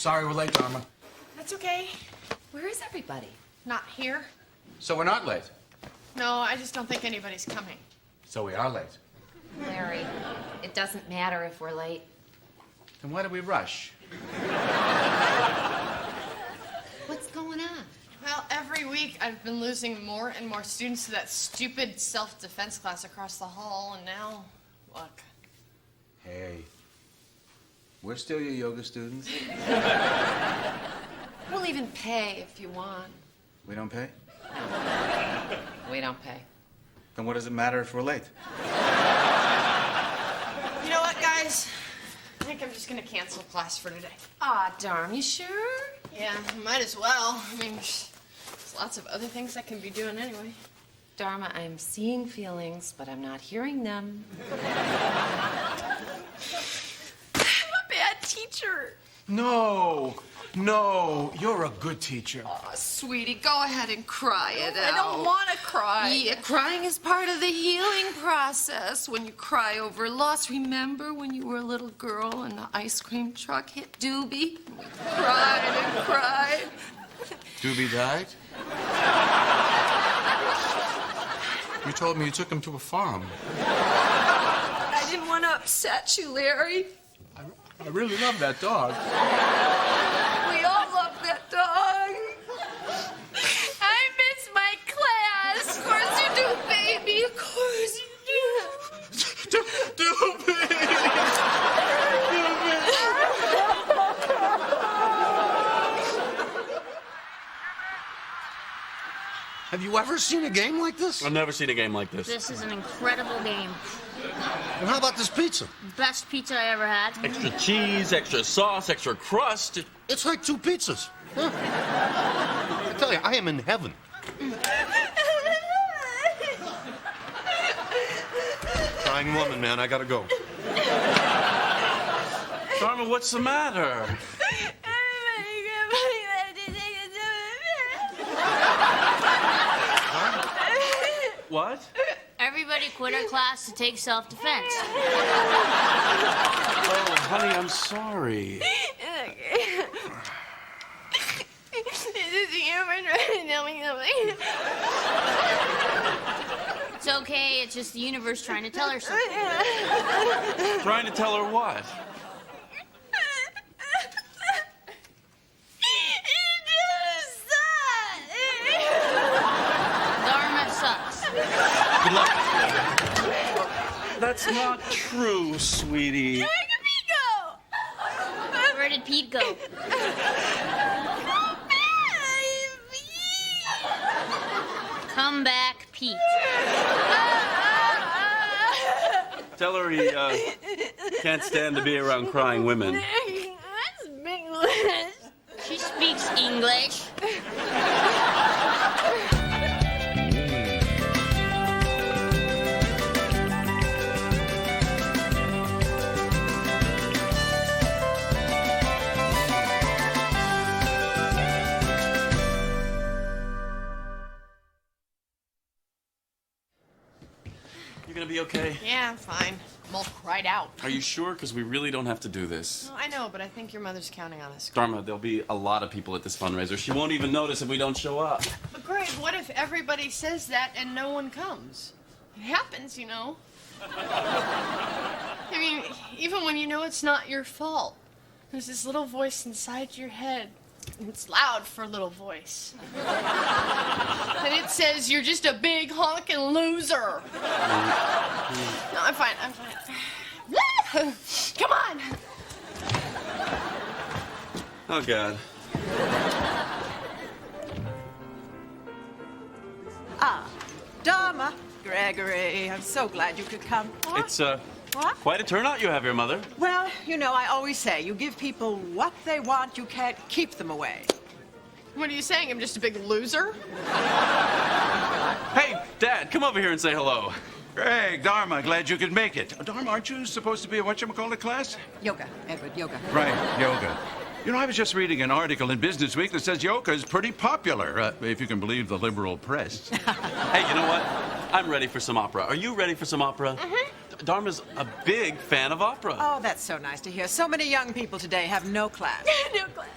Sorry we're late, Dharma. That's okay. Where is everybody? Not here. So we're not late. No, I just don't think anybody's coming. So we are late. Larry, it doesn't matter if we're late. Then why do we rush? What's going on? Well, every week I've been losing more and more students to that stupid self-defense class across the hall, and now, look. Hey, we're still your yoga students. We'll even pay if you want. We don't pay? We don't pay. Then what does it matter if we're late? You know what, guys? I think I'm just gonna cancel class for today. Aw, darn, you sure? Yeah, might as well. I mean, there's lots of other things I can be doing anyway. Dharma, I'm seeing feelings, but I'm not hearing them. I'm a bad teacher. No, you're a good teacher. Oh, sweetie, go ahead and cry it out. I don't want to cry. Yeah, crying is part of the healing process. When you cry over loss, remember when you were a little girl and the ice cream truck hit Doobie? We cried and cried. Doobie died? You told me you took him to a farm. I didn't want to upset you, Larry. I really love that dog. We all love that dog. I miss my class. Of course you do, baby. Of course you do. Doobie! Have you ever seen a game like this? I've never seen a game like this. This is an incredible game. And how about this pizza? Best pizza I ever had. Extra cheese, extra sauce, extra crust. It's like 2 pizzas. Huh? I tell you, I am in heaven. Crying woman, man, I gotta go. Dharma, what's the matter? What? Everybody quit our class to take self-defense. Oh, honey, I'm sorry. It's okay, it's just the universe trying to tell her something. Trying to tell her what? Dharma sucks. Good luck. That's not true, sweetie. Where did Pete go? Come back, Pete. Tell her he can't stand to be around crying women. She speaks English. You gonna be okay? Yeah, I'm fine. I'm all cried out. Are you sure? Because we really don't have to do this. No, I know, but I think your mother's counting on us. Dharma, there'll be a lot of people at this fundraiser. She won't even notice if we don't show up. But Greg, what if everybody says that and no one comes? It happens, you know. I mean, even when you know it's not your fault, there's this little voice inside your head. And it's loud for a little voice. And it says you're just a big honking loser. No, I'm fine. Come on. Oh, God. Dharma, Gregory, I'm so glad you could come. What? It's, What? quite a turnout you have here, Mother. Well, you know, I always say, you give people what they want, you can't keep them away. What are you saying? I'm just a big loser? Hey, Dad, come over here and say hello. Greg, Dharma, glad you could make it. Dharma, aren't you supposed to be a whatchamacallit class? Yoga, Edward, yoga. Right, yoga. You know, I was just reading an article in Business Week that says yoga is pretty popular, if you can believe the liberal press. Hey, you know what? I'm ready for some opera. Are you ready for some opera? Dharma's a big fan of opera. Oh, that's so nice to hear. So many young people today have no class. No class.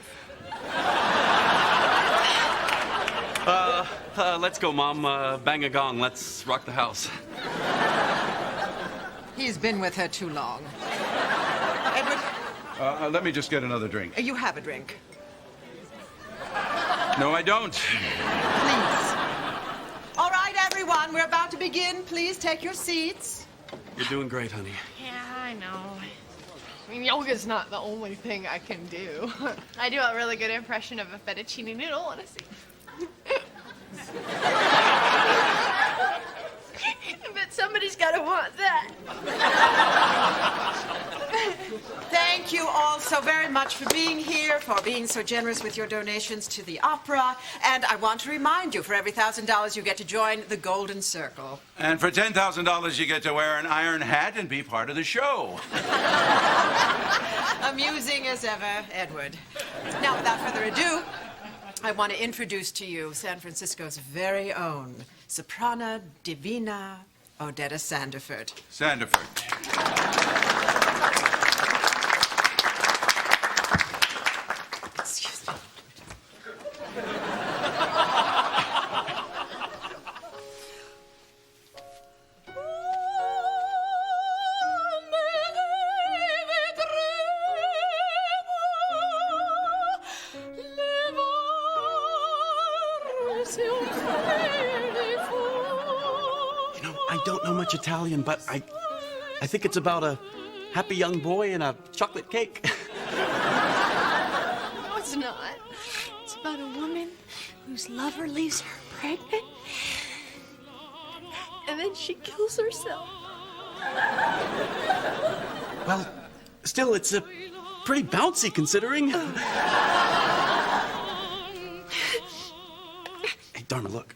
Let's go, Mom. Bang a gong. Let's rock the house. He's been with her too long. Edward, Let me just get another drink. you have a drink. No, I don't. Please. All right, everyone, we're about to begin. Please take your seats. You're doing great, honey. Yeah, I know. I mean, yoga's not the only thing I can do. I do a really good impression of a fettuccine noodle, honestly. But somebody's got to want that. Thank you all so very much for being here, for being so generous with your donations to the opera. And I want to remind you, for every $1,000 you get to join the Golden Circle. And for $10,000, you get to wear an iron hat and be part of the show. Amusing as ever, Edward. Now, without further ado, I want to introduce to you San Francisco's very own soprano divina, Odetta Sandiford. Sandiford. Excuse me. You know, I don't know much Italian, but I think it's about a happy young boy and a chocolate cake. No, it's not. It's about a woman whose lover leaves her pregnant, and then she kills herself. Well, still, it's a pretty bouncy considering. Hey, Dharma, look.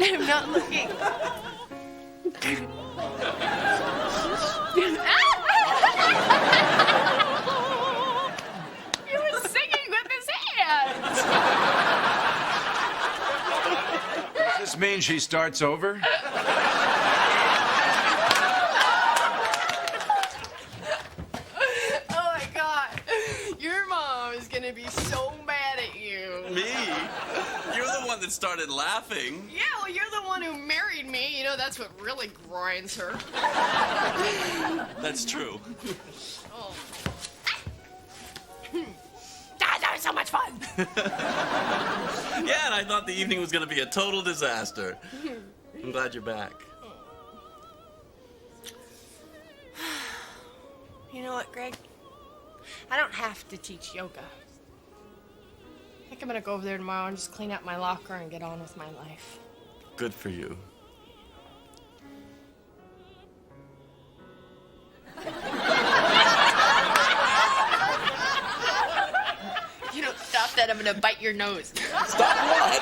I'm not looking. He was singing with his hands. Does this mean she starts over? Oh my God. Your mom is gonna be so mad at you. Me? You're the one that started laughing. Yeah, well, you're the one who married me. You know, that's what really grinds her. That's true. Oh. That was so much fun. Yeah, and I thought the evening was going to be a total disaster. I'm glad you're back. You know what, Greg? I don't have to teach yoga. I think I'm gonna go over there tomorrow and just clean out my locker and get on with my life. Good for you. You don't stop that, I'm gonna bite your nose. Stop what?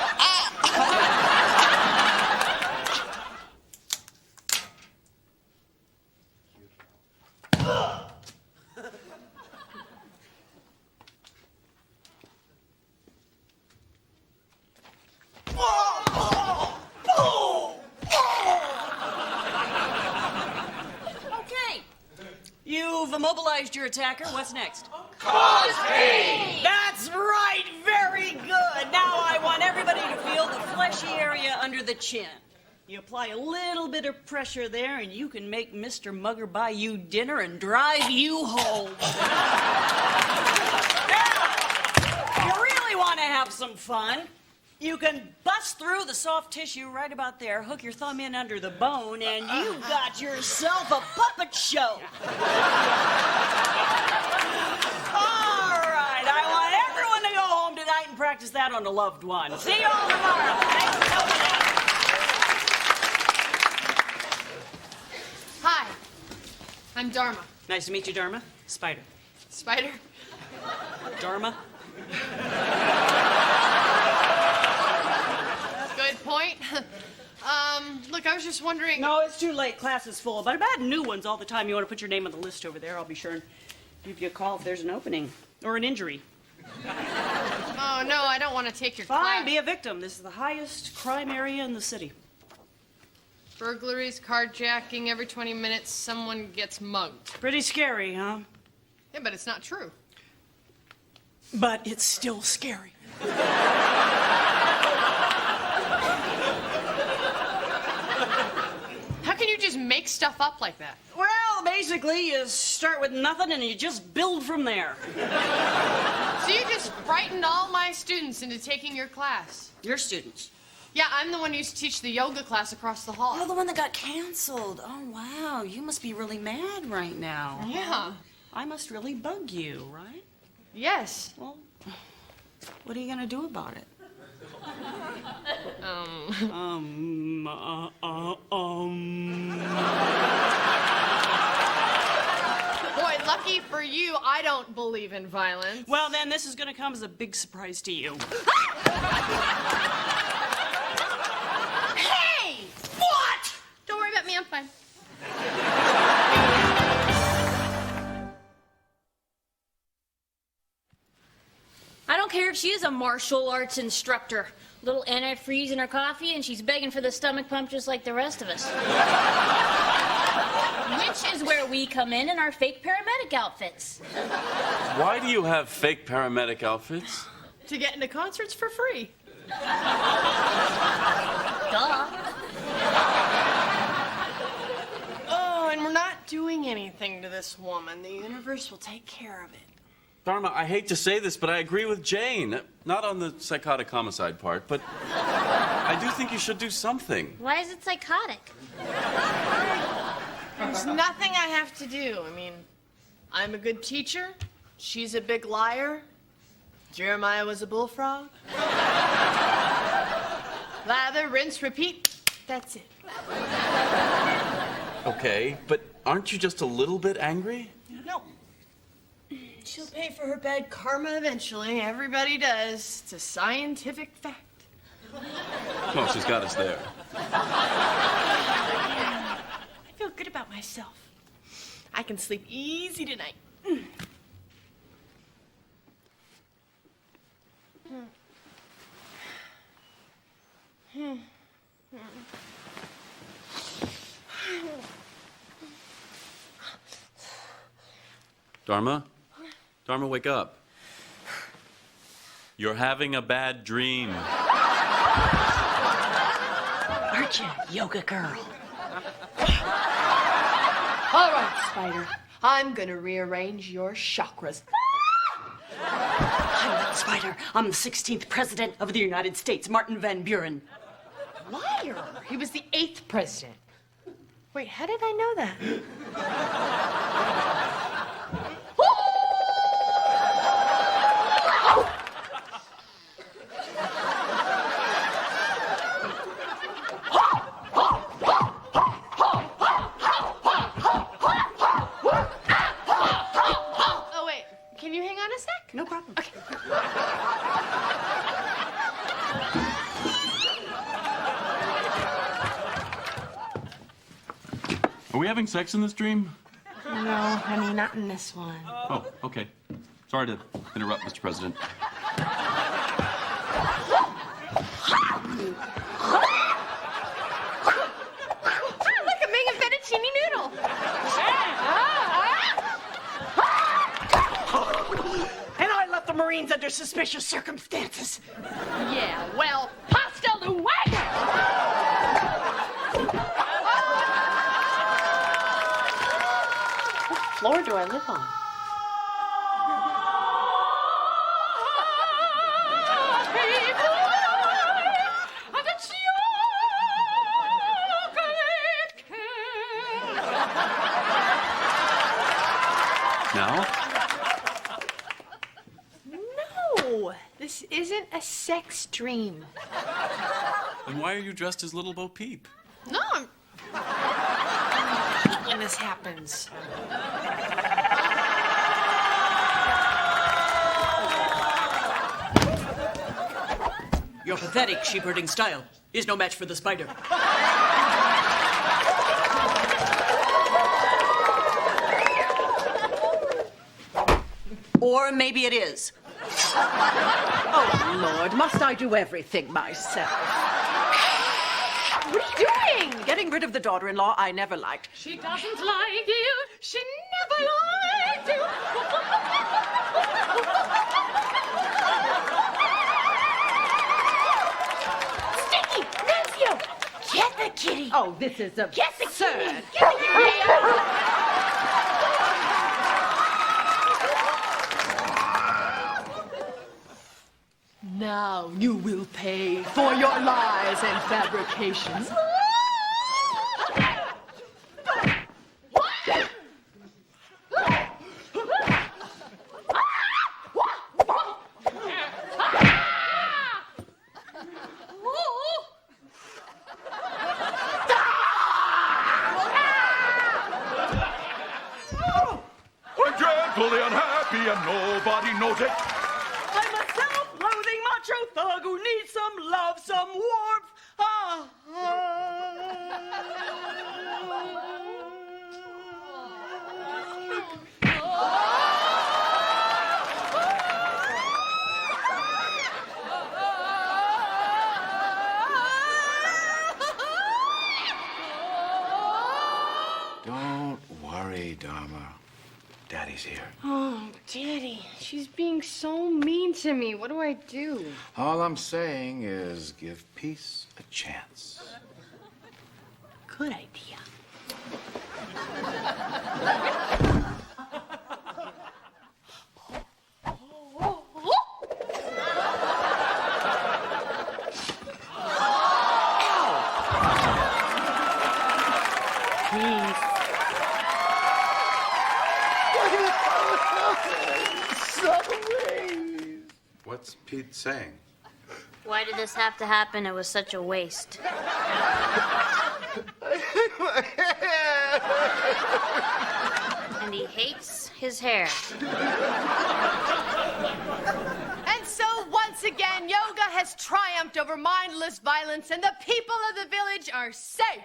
Okay. You've immobilized your attacker. What's next? Cause pain! That's right, very good. Now I want everybody to feel Feel the fleshy area under the chin. You apply a little bit of pressure there, and you can make Mr. Mugger buy you dinner and drive you home. Now, you really want to have some fun. You can bust through the soft tissue right about there, hook your thumb in under the bone, and you've got yourself a puppet show. All right, I want everyone to go home tonight and practice that on a loved one. See you all tomorrow. Thanks for coming out. Hi, I'm Dharma. Nice to meet you, Dharma. Spider. Spider? Dharma. Good point. Look, I was just wondering. No, it's too late. Class is full. But I'm adding new ones all the time. You want to put your name on the list over there? I'll be sure and give you a call if there's an opening or an injury. Oh, no, I don't want want to take your Fine, class. be a victim. This is the highest crime area in the city. Burglaries, carjacking, every 20 minutes someone gets mugged. Pretty scary, huh? Yeah, but it's not true. But it's still scary. How can you just make stuff up like that? Well, basically, you start with nothing and you just build from there. So you just frightened all my students into taking your class. Your students. Yeah, I'm the one who used to teach the yoga class across the hall. Oh, the one that got canceled. Oh, wow. You must be really mad right now. Yeah. I must really bug you, right? Yes. Well, what are you going to do about it? Boy, lucky for you, I don't believe in violence. Well, then, this is going to come as a big surprise to you. Hey! What? Don't worry about me, I'm fine. I don't care if she is a martial arts instructor. Little antifreeze in her coffee, and she's begging for the stomach pump just like the rest of us. Which is where we come in our fake paramedic outfits. Why do you have fake paramedic outfits? To get into concerts for free. Duh. Oh, and we're not doing anything to this woman. The universe will take care of it. Dharma, I hate to say this, but I agree with Jane. Not on the psychotic homicide part, but I do think you should do something. Why is it psychotic? There's nothing I have to do. I mean, I'm a good teacher. She's a big liar. Jeremiah was a bullfrog. Lather, rinse, repeat. That's it. Okay, but aren't you just a little bit angry? No. She'll pay for her bad karma eventually. Everybody does. It's a scientific fact. Well, she's got us there. I feel good about myself. I can sleep easy tonight. Dharma? Dharma, wake up. You're having a bad dream. Aren't you, yoga girl? All right, Spider. I'm gonna rearrange your chakras. I'm not Spider. I'm the 16th president of the United States, Martin Van Buren. Liar. He was the 8th president. Wait, how did I know that? Oh, wait. Can you hang on a sec? No problem. Okay. Are we having sex in this dream? No, honey, not in this one. Oh, okay. Sorry to interrupt, Mr. President. Look, I'm making fettuccine noodle. And I left the Marines under suspicious circumstances. Yeah, well, hostile to wagon. What floor do I live on? Now? No, this isn't a sex dream. Then why are you dressed as Little Bo Peep? No, I'm... when this happens. Your pathetic sheepherding style is no match for the Spider. Or maybe it is. Oh, Lord, must I do everything myself? What are you doing? Getting rid of the daughter-in-law I never liked. She doesn't like you. She never liked you. Sticky! Nephew! Get the kitty! Oh, this is absurd. Get the kitty! Get the kitty! Now you will pay for your lies and fabrications. I'm dreadfully unhappy and nobody knows it. I'm a self-loathing macho thug who needs some love, some warmth. Don't worry, Dharma. Daddy's here. Oh, Daddy, she's being so mean to me. What do I do? All I'm saying is give peace a chance. Good idea. What's Pete saying? Why did this have to happen? It was such a waste. And he hates his hair. And so, once again, yoga has triumphed over mindless violence, and the people of the village are safe.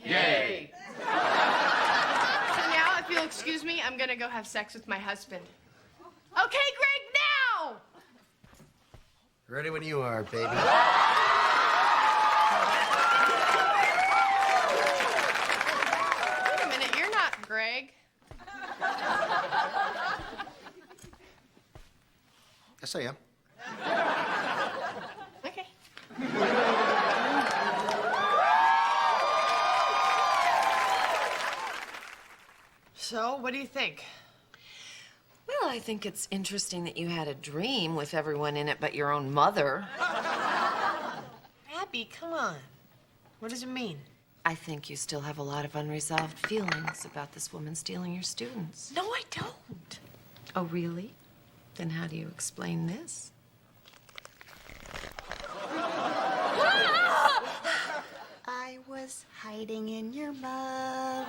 Yay! So now, if you'll excuse me, I'm gonna go have sex with my husband. Okay, Greg, now! Ready when you are, baby. Wait a minute, you're not Greg. Yes, I am. Okay. So, what do you think? Well, I think it's interesting that you had a dream with everyone in it but your own mother. Abby, come on. What does it mean? I think you still have a lot of unresolved feelings about this woman stealing your students. No, I don't. Oh, really? Then how do you explain this? I was hiding in your mother.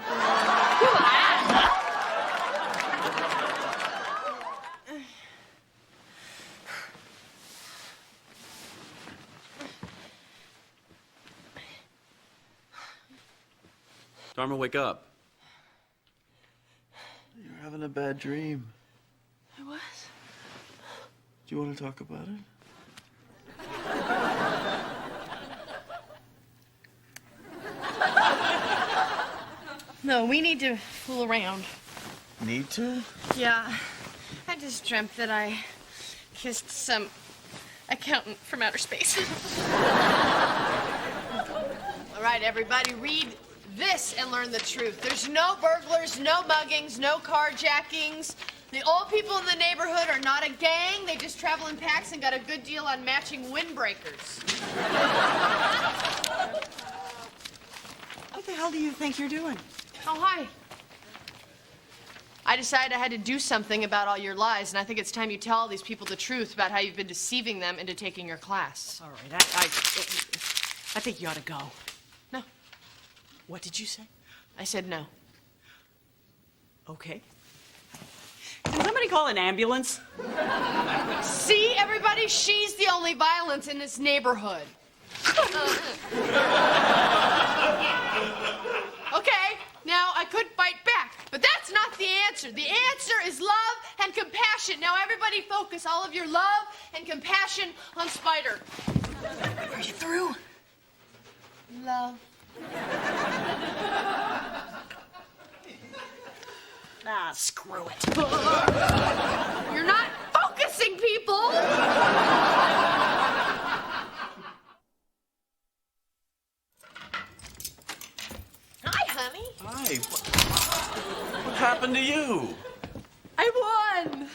Dharma, wake up. You're having a bad dream. I was? Do you want to talk about it? No, we need to fool around. Need to? Yeah. I just dreamt that I kissed some accountant from outer space. All right, everybody, read this and learn the truth. There's no burglars, no muggings, no carjackings. The old people in the neighborhood are not a gang. They just travel in packs and got a good deal on matching windbreakers. What the hell do you think you're doing? Oh, hi. I decided I had to do something about all your lies, and I think it's time you tell all these people the truth about how you've been deceiving them into taking your class. All right, I think you ought to go. No. What did you say? I said no. Okay. Can somebody call an ambulance? See, everybody? She's the only violence in this neighborhood. Okay, now I could fight back, but that's not the the answer. The answer is love and compassion. Now, everybody focus all of your love and compassion on Spider. Are you through? Love. Ah, screw it. You're not focusing, people. Hi, honey. Hi. What happened to you? I won.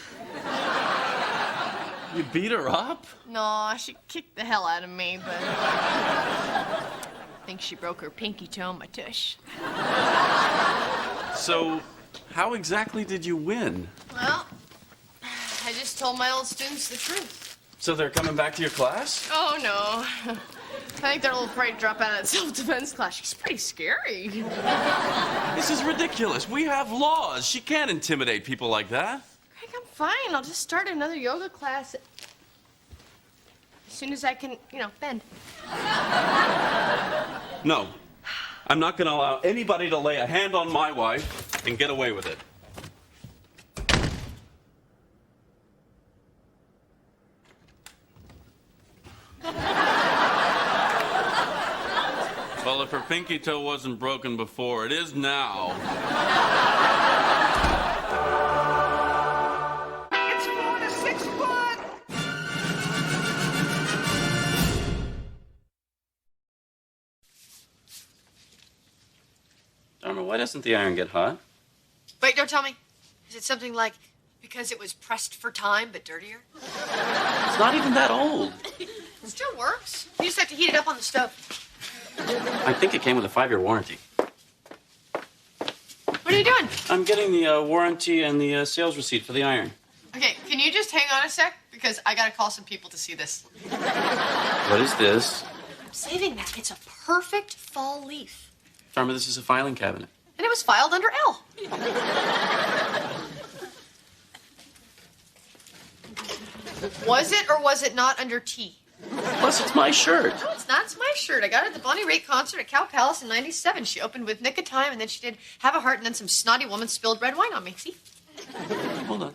You beat her up? No, she kicked the hell out of me, but I think she broke her pinky toe on my tush. So, how exactly did you win? Well, I just told my old students the truth. So they're coming back to your class? Oh, no. I think they're a little afraid to drop out of that self-defense class. She's pretty scary. This is ridiculous. We have laws. She can't intimidate people like that. Craig, I'm fine. I'll just start another yoga class as soon as I can, bend. No. I'm not going to allow anybody to lay a hand on my wife and get away with it. Well, if her pinky toe wasn't broken before, it is now. It's 4 to 6 foot. Dharma, why doesn't the iron get hot? Wait, don't tell me. Is it something like because it was pressed for time but dirtier? It's not even that old. It still works. You just have to heat it up on the stove. I think it came with a 5-year warranty. What are you doing? I'm getting the warranty and the sales receipt for the iron. Okay, can you just hang on a sec? Because I gotta call some people to see this. What is this? I'm saving that. It's a perfect fall leaf. Dharma, this is a filing cabinet. And it was filed under L. Was it or was it not under T? Plus, it's my shirt. No, it's not. It's my shirt. I got it at the Bonnie Raitt concert at Cow Palace in '97. She opened with Nick of Time, and then she did Have a Heart, and then some snotty woman spilled red wine on me. See? Hold on.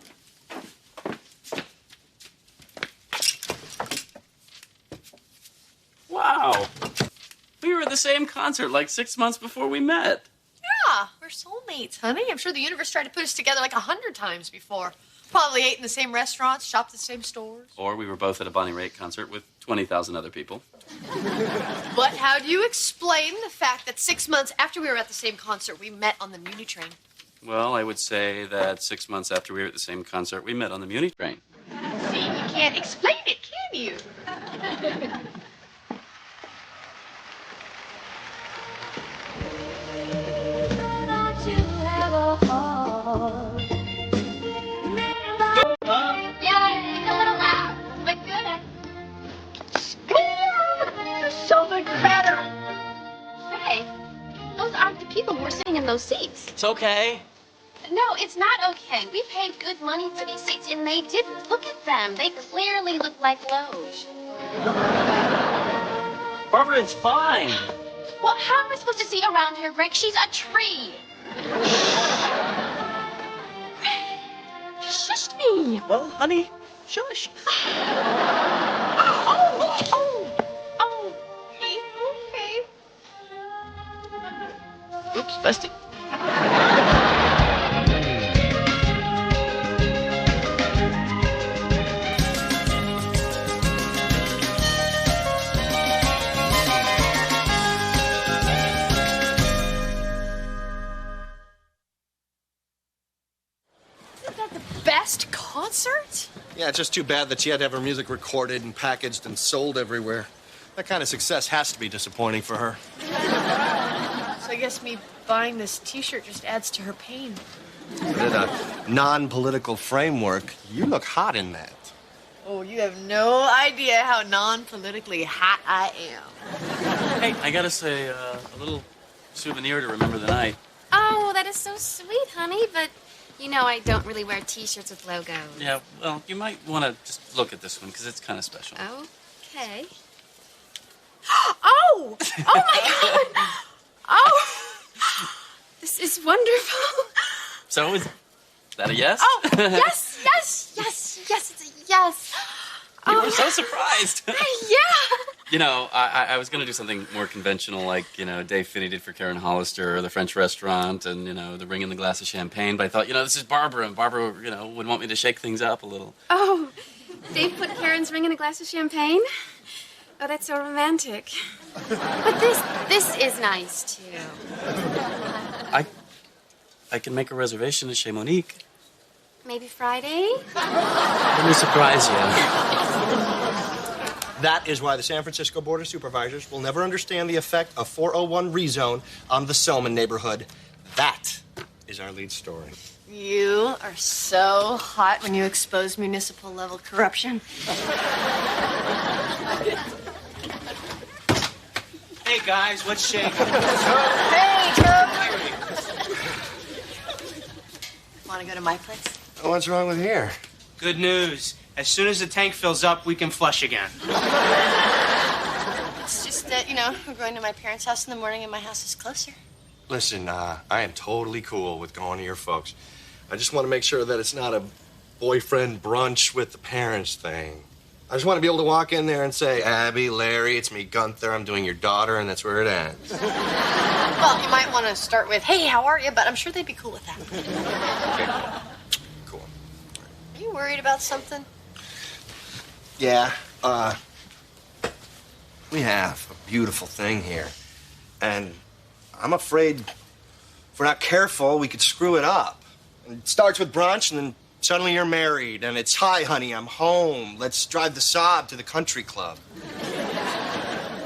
Wow. We were at the same concert like 6 months before we met. Yeah, we're soulmates, honey. I'm sure the universe tried to put us together like 100 times before. Probably ate in the same restaurants, shopped at the same stores. Or we were both at a Bonnie Raitt concert with 20,000 other people. But how do you explain the fact that 6 months after we were at the same concert, we met on the Muni train? Well, I would say that 6 months after we were at the same concert, we met on the Muni train. See, you can't explain it, can you? So much better. Hey, those aren't the people who are sitting in those seats. It's okay. No, it's not okay. We paid good money for these seats, and they didn't. Look at them. They clearly look like loge. Barbara, it's fine. Well, how am I supposed to see around her, Greg? She's a tree. Shush me. Well, honey, shush. Okay. Oops, busted. Isn't that the best concert? Yeah, it's just too bad that she had to have her music recorded and packaged and sold everywhere. That kind of success has to be disappointing for her. So I guess me buying this T-shirt just adds to her pain. But in a non-political framework, you look hot in that. Oh, you have no idea how non-politically hot I am. Hey, I gotta say, a little souvenir to remember the night. Oh, that is so sweet, honey, but you know I don't really wear T-shirts with logos. Yeah, well, you might want to just look at this one, because it's kind of special. Okay. Oh! Oh, my God! Oh! This is wonderful. So, that a yes? Oh, yes, yes, yes, yes, it's a yes. You were so surprised. Yeah. You know, I was going to do something more conventional, like, you know, Dave Finney did for Karen Hollister, or the French restaurant, and, you know, the ring and the glass of champagne. But I thought, you know, this is Barbara, and Barbara, you know, would want me to shake things up a little. Oh, Dave put Karen's ring in a glass of champagne? Oh, that's so romantic. But this is nice, too. I can make a reservation at Chez Monique. Maybe Friday? Let me surprise you. That is why the San Francisco Board of Supervisors will never understand the effect of 401 rezone on the Selman neighborhood. That is our lead story. You are so hot when you expose municipal level corruption. Hey, guys, what's shaking? Hey, Cub! Want to go to my place? What's wrong with here? Good news. As soon as the tank fills up, we can flush again. It's just that, you know, we're going to my parents' house in the morning and my house is closer. Listen, I am totally cool with going to your folks. I just want to make sure that it's not a boyfriend brunch with the parents thing. I just want to be able to walk in there and say, Abby, Larry, it's me, Gunther, I'm doing your daughter, and that's where it ends. Well, you might want to start with, hey, how are you? But I'm sure they'd be cool with that. Okay, cool. Are you worried about something? Yeah, we have a beautiful thing here. And I'm afraid if we're not careful, we could screw it up. It starts with brunch, and then suddenly you're married, and it's, hi, honey, I'm home. Let's drive the Saab to the country club.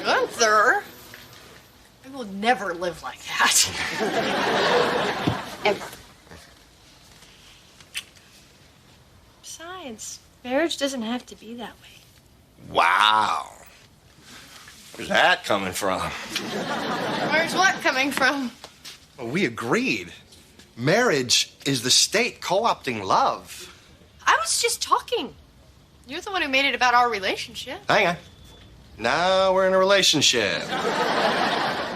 Gunther, I will never live like that. Ever. Besides, marriage doesn't have to be that way. Wow. Where's that coming from? Where's what coming from? Well, we agreed. Marriage is the state co-opting love. I was just talking. You're the one who made it about our relationship. Hang on. Now we're in a relationship.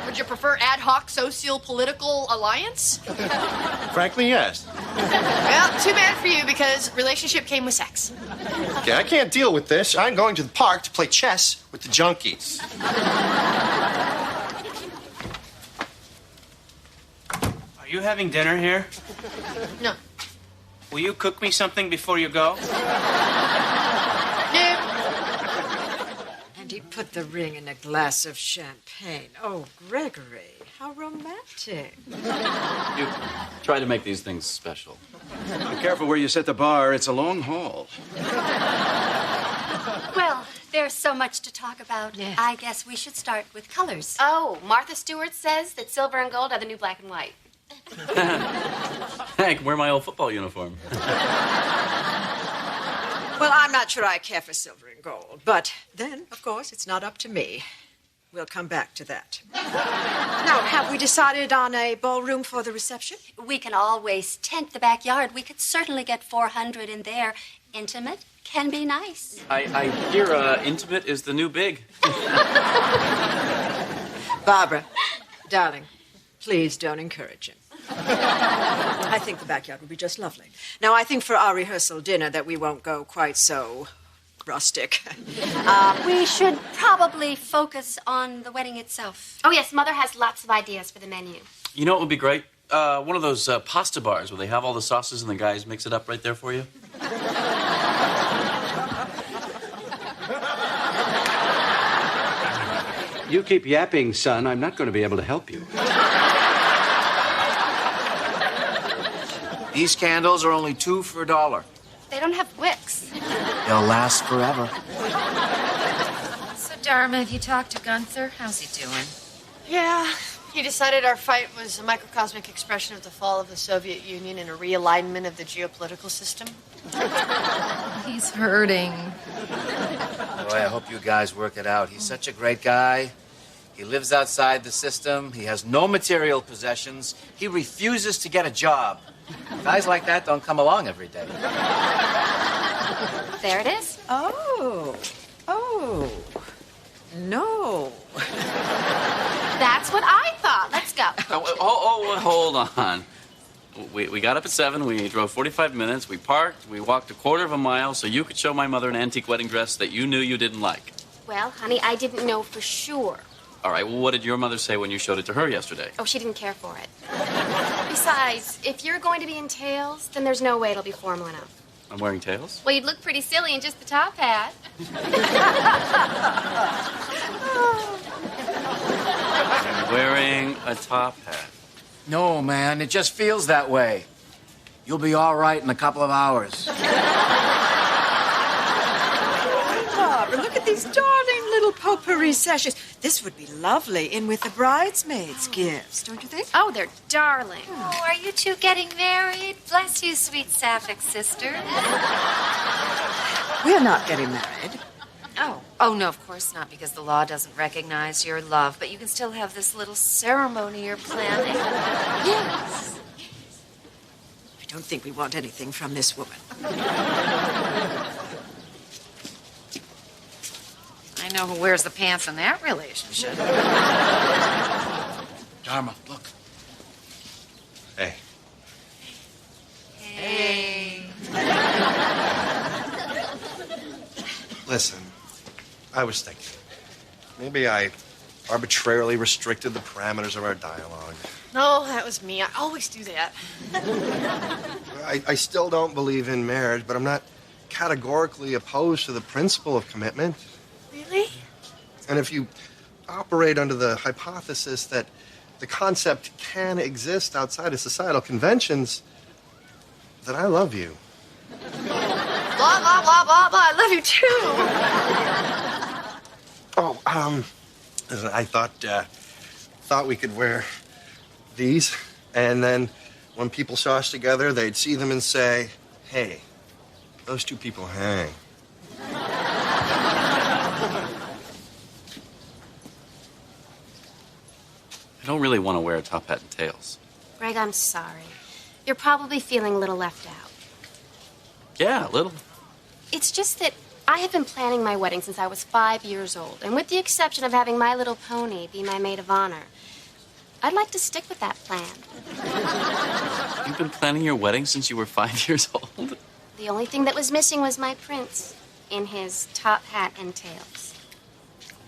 Would you prefer ad hoc socio-political alliance? Frankly, yes. Well, too bad for you because relationship came with sex. Okay, I can't deal with this. I'm going to the park to play chess with the junkies. Are you having dinner here? No. Will you cook me something before you go? No. And he put the ring in a glass of champagne. Oh, Gregory, how romantic. You try to make these things special. Be careful where you set the bar. It's a long haul. Well, there's so much to talk about. Yeah. I guess we should start with colors. Oh, Martha Stewart says that silver and gold are the new black and white. Hank, wear my old football uniform. Well, I'm not sure I care for silver and gold, but then, of course, it's not up to me. We'll come back to that. Now, have we decided on a ballroom for the reception? We can always tent the backyard. We could certainly get 400 in there. Intimate can be nice. I hear intimate is the new big. Barbara, darling, please don't encourage him. I think the backyard would be just lovely. Now, I think for our rehearsal dinner that we won't go quite so rustic. We should probably focus on the wedding itself. Oh, yes, Mother has lots of ideas for the menu. You know what would be great? One of those pasta bars where they have all the sauces and the guys mix it up right there for you. You keep yapping, son. I'm not going to be able to help you. These candles are only 2 for $1. They don't have wicks. They'll last forever. So, Dharma, have you talked to Gunther? How's he doing? Yeah, he decided our fight was a microcosmic expression of the fall of the Soviet Union and a realignment of the geopolitical system. He's hurting. Boy, I hope you guys work it out. He's such a great guy. He lives outside the system. He has no material possessions. He refuses to get a job. Guys like that don't come along every day. There it is. Oh, no. That's what I thought. Let's go. Hold on. We got up at 7, we drove 45 minutes, we parked, we walked a quarter of a mile so you could show my mother an antique wedding dress that you knew you didn't like. Well, honey, I didn't know for sure. All right, well, what did your mother say when you showed it to her yesterday? Oh, she didn't care for it. Besides, if you're going to be in tails, then there's no way it'll be formal enough. I'm wearing tails? Well, you'd look pretty silly in just the top hat. I'm wearing a top hat. No, man, it just feels that way. You'll be all right in a couple of hours. Barbara, look at these darling little potpourri sashes. This would be lovely in with the bridesmaids' gifts, don't you think? Oh, they're darling. Oh, are you two getting married? Bless you, sweet Sapphic sister. We're not getting married. Oh, no, of course not, because the law doesn't recognize your love, but you can still have this little ceremony you're planning. Yes. I don't think we want anything from this woman. I know who wears the pants in that relationship. Dharma, look. Hey. Hey. Listen, I was thinking. Maybe I arbitrarily restricted the parameters of our dialogue. No, that was me. I always do that. I still don't believe in marriage, but I'm not categorically opposed to the principle of commitment. Really? And if you operate under the hypothesis that the concept can exist outside of societal conventions, then I love you. Blah, blah, blah, blah, blah. I love you, too. Listen, I thought we could wear these, and then when people saw us together, they'd see them and say, hey, those two people hang. I don't really want to wear a top hat and tails. Greg, I'm sorry. You're probably feeling a little left out. Yeah, a little. It's just that I have been planning my wedding since I was 5 years old, and with the exception of having My Little Pony be my maid of honor, I'd like to stick with that plan. You've been planning your wedding since you were 5 years old? The only thing that was missing was my prince in his top hat and tails.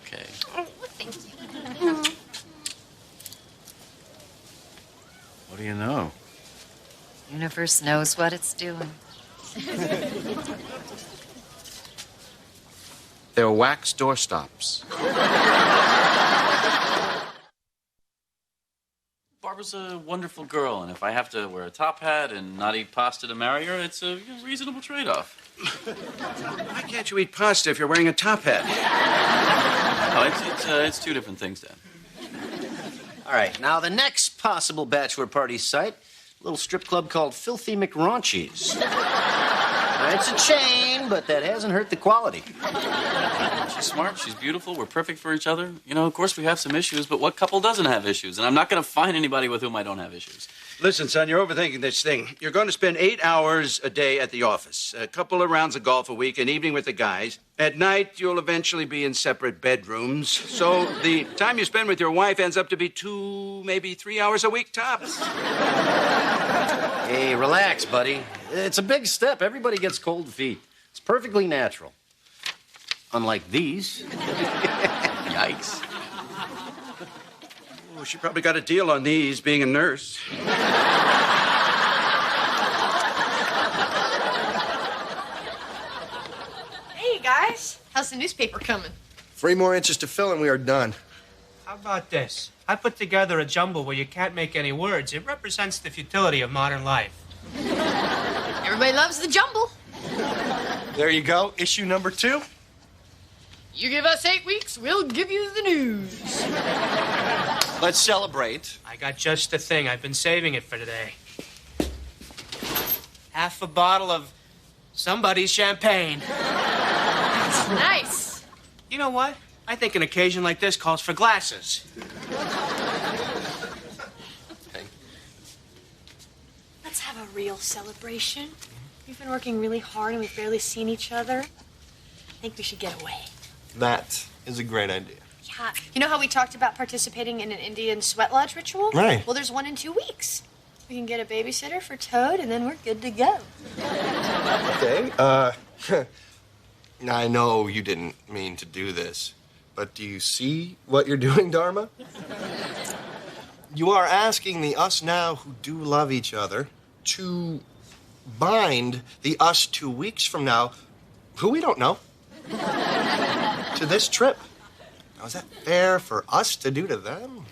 Okay. Oh, thank you. What do you know? Universe knows what it's doing. They're wax doorstops. Barbara's a wonderful girl, and if I have to wear a top hat and not eat pasta to marry her, it's a reasonable trade-off. Why can't you eat pasta if you're wearing a top hat? No, it's two different things, Dan. All right, now the next possible bachelor party site, a little strip club called Filthy McRaunchies. It's a chain, but that hasn't hurt the quality. She's smart, she's beautiful, we're perfect for each other. You know, of course we have some issues, but what couple doesn't have issues? And I'm not going to find anybody with whom I don't have issues. Listen, son, you're overthinking this thing. You're going to spend 8 hours a day at the office, a couple of rounds of golf a week, an evening with the guys. At night, you'll eventually be in separate bedrooms. So the time you spend with your wife ends up to be 2, maybe 3 hours a week tops. Hey, relax, buddy. It's a big step. Everybody gets cold feet. It's perfectly natural. Unlike these. Yikes. Oh, she probably got a deal on these, being a nurse. Hey, guys. How's the newspaper coming? 3 more inches to fill and we are done. How about this? I put together a jumble where you can't make any words. It represents the futility of modern life. Everybody loves the jumble. There you go, issue number 2. You give us 8 weeks, we'll give you the news. Let's celebrate. I got just the thing. I've been saving it for today. Half a bottle of somebody's champagne. That's nice. You know what? I think an occasion like this calls for glasses. Let's have a real celebration. We've been working really hard and we've barely seen each other. I think we should get away. That is a great idea. Yeah. You know how we talked about participating in an Indian sweat lodge ritual? Right. Well, there's one in 2 weeks. We can get a babysitter for Toad, and then we're good to go. Okay, I know you didn't mean to do this, but do you see what you're doing, Dharma? You are asking the us now who do love each other to bind the us 2 weeks from now, who we don't know, to this trip. Now, is that fair for us to do to them?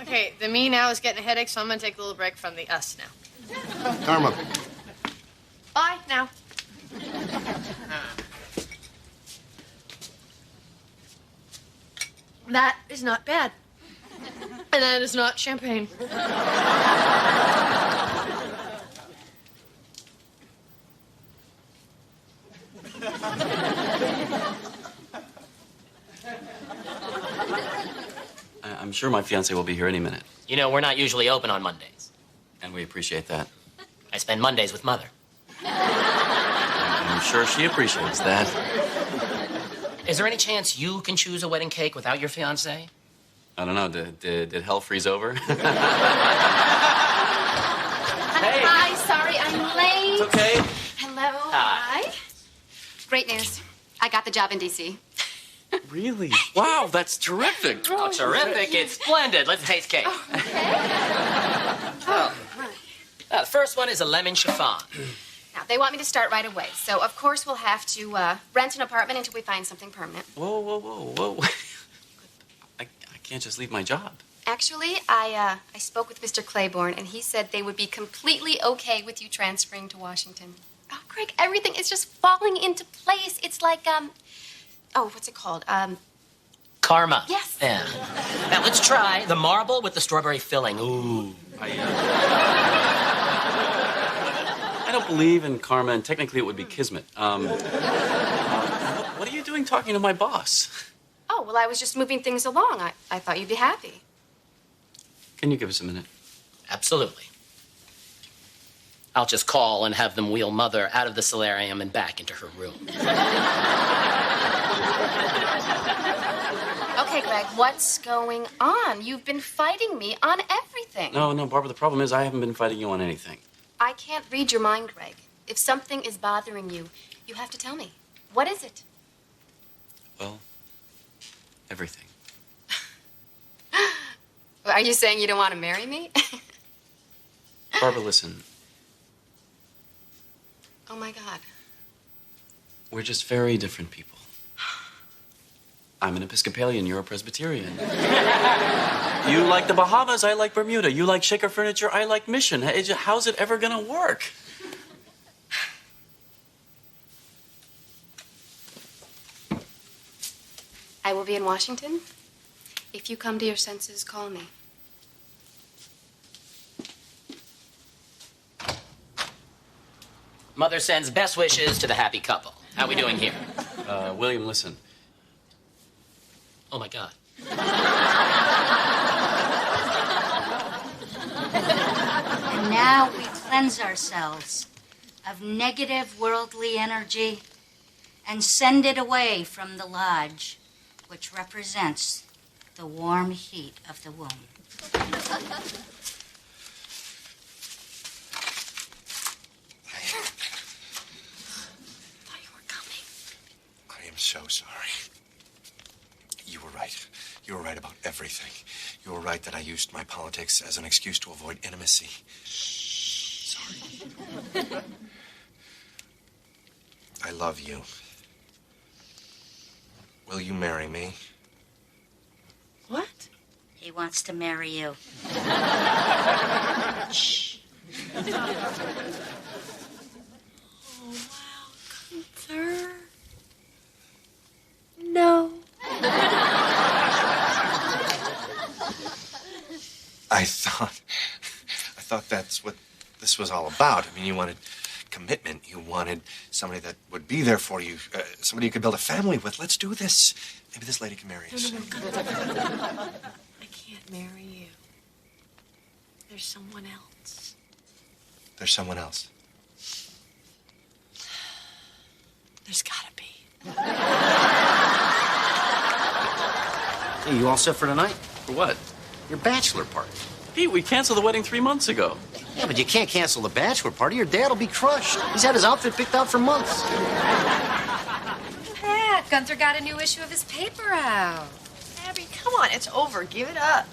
Okay, the me now is getting a headache, so I'm gonna take a little break from the us now. Dharma. Bye now. That is not bad. And that is not champagne. I'm sure my fiance will be here any minute. You know, we're not usually open on Mondays. And we appreciate that. I spend Mondays with Mother. I'm sure she appreciates that. Is there any chance you can choose a wedding cake without your fiance? I don't know, did hell freeze over? Hi, sorry I'm late. It's okay. Hello. Hi. Great news. I got the job in D.C. Really? Wow, that's terrific. Oh, terrific. It's splendid. Let's taste cake. Oh. The first one is a lemon chiffon. Now, they want me to start right away, so of course we'll have to rent an apartment until we find something permanent. Whoa. I can't just leave my job. Actually, I spoke with Mr. Claiborne, and he said they would be completely okay with you transferring to Washington. Oh, Craig, everything is just falling into place. It's like, what's it called? Karma. Yes. Yeah. Now, let's try the marble with the strawberry filling. Ooh. I don't believe in karma, and technically it would be kismet. What are you doing talking to my boss? Oh, well, I was just moving things along. I thought you'd be happy. Can you give us a minute? Absolutely. I'll just call and have them wheel Mother out of the solarium and back into her room. Okay, Greg, what's going on? You've been fighting me on everything. No, Barbara, the problem is I haven't been fighting you on anything. I can't read your mind, Greg. If something is bothering you, you have to tell me. What is it? Well, everything. Are you saying you don't want to marry me? Barbara, listen. Oh, my God. We're just very different people. I'm an Episcopalian, you're a Presbyterian. You like the Bahamas, I like Bermuda. You like shaker furniture, I like Mission. How's it ever gonna work? I will be in Washington. If you come to your senses, call me. Mother sends best wishes to the happy couple. How we doing here? William, listen. Oh, my God. And now we cleanse ourselves of negative worldly energy and send it away from the lodge, which represents the warm heat of the womb. I am so sorry. You were right. You were right about everything. You were right that I used my politics as an excuse to avoid intimacy. Sorry. I love you. Will you marry me? What? He wants to marry you. Shh. Oh, wow, Gunther. No. I thought that's what this was all about. I mean, you wanted commitment. You wanted somebody that would be there for you, somebody you could build a family with. Let's do this. Maybe this lady can marry us. No, Gunther. I can't marry you. There's someone else. There's someone else. There's gotta be. Hey, you all set for tonight? For what? Your bachelor party. Pete, we canceled the wedding 3 months ago. Yeah, but you can't cancel the bachelor party. Your dad'll be crushed. He's had his outfit picked out for months. Pat, Gunther got a new issue of his paper out. Abby, come on, it's over. Give it up.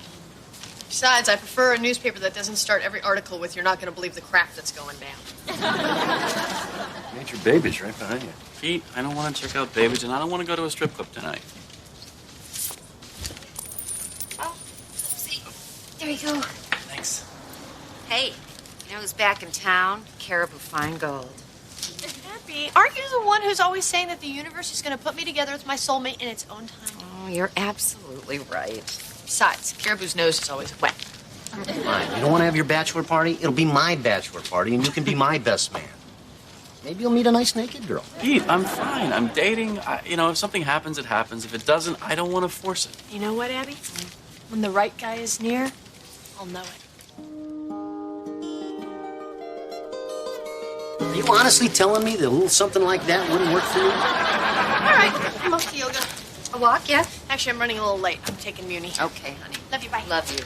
Besides, I prefer a newspaper that doesn't start every article with "You're not going to believe the crap that's going down." Major Baby's right behind you. Pete, I don't want to check out Baby's, and I don't want to go to a strip club tonight. There you go. Thanks. Hey, you know who's back in town? Caribou Fine Gold. Abby, aren't you the one who's always saying that the universe is going to put me together with my soulmate in its own time? Oh, you're absolutely right. Besides, Caribou's nose is always wet. Fine. You don't want to have your bachelor party? It'll be my bachelor party, and you can be my best man. Maybe you'll meet a nice naked girl. Pete, I'm fine. I'm dating. If something happens, it happens. If it doesn't, I don't want to force it. You know what, Abby? When the right guy is near, I'll know it. Are you honestly telling me that a little something like that wouldn't work for you? All right, I'm off to yoga. A walk, yeah? Actually, I'm running a little late. I'm taking Muni. Okay, honey. Love you, bye. Love you.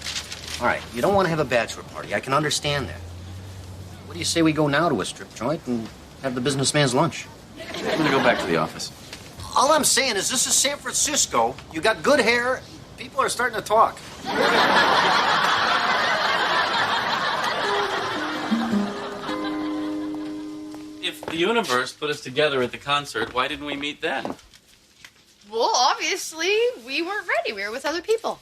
All right, you don't want to have a bachelor party. I can understand that. What do you say we go now to a strip joint and have the businessman's lunch? I'm going to go back to the office. All I'm saying is this is San Francisco. You got good hair. People are starting to talk. If the universe put us together at the concert, why didn't we meet then? Well, obviously, we weren't ready. We were with other people.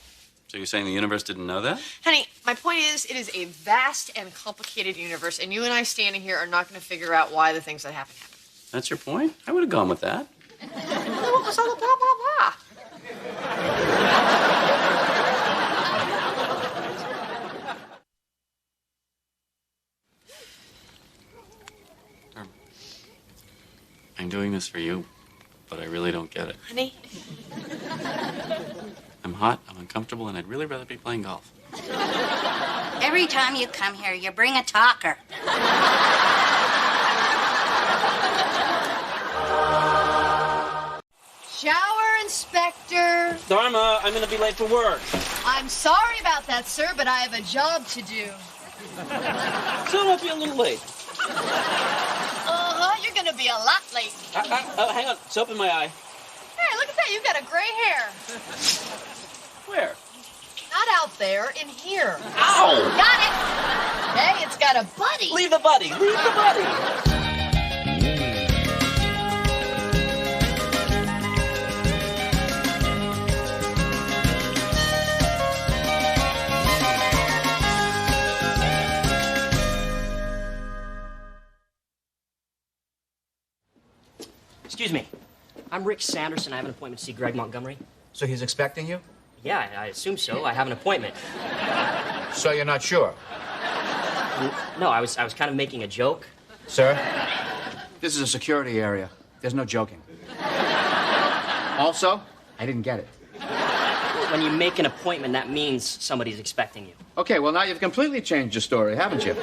So you're saying the universe didn't know that? Honey, my point is, it is a vast and complicated universe, and you and I standing here are not going to figure out why the things that happen happen. That's your point? I would have gone with that. What was all the blah, blah, blah? I'm doing this for you, but I really don't get it. Honey? I'm hot, I'm uncomfortable, and I'd really rather be playing golf. Every time you come here, you bring a talker. Shower inspector. Dharma, I'm going to be late for work. I'm sorry about that, sir, but I have a job to do. So I'll be a little late. You're going to be a lot late. Hang on, soap in my eye. Hey, look at that. You've got a gray hair. Where? Not out there, in here. Ow! Got it. Hey, it's got a buddy. Leave the buddy. Leave the buddy. Excuse me. I'm Rick Sanderson. I have an appointment to see Greg Montgomery. So he's expecting you? Yeah, I assume so. I have an appointment. So you're not sure? No, I was kind of making a joke. Sir, this is a security area. There's no joking. Also, I didn't get it. When you make an appointment, that means somebody's expecting you. Okay, well, now you've completely changed your story, haven't you?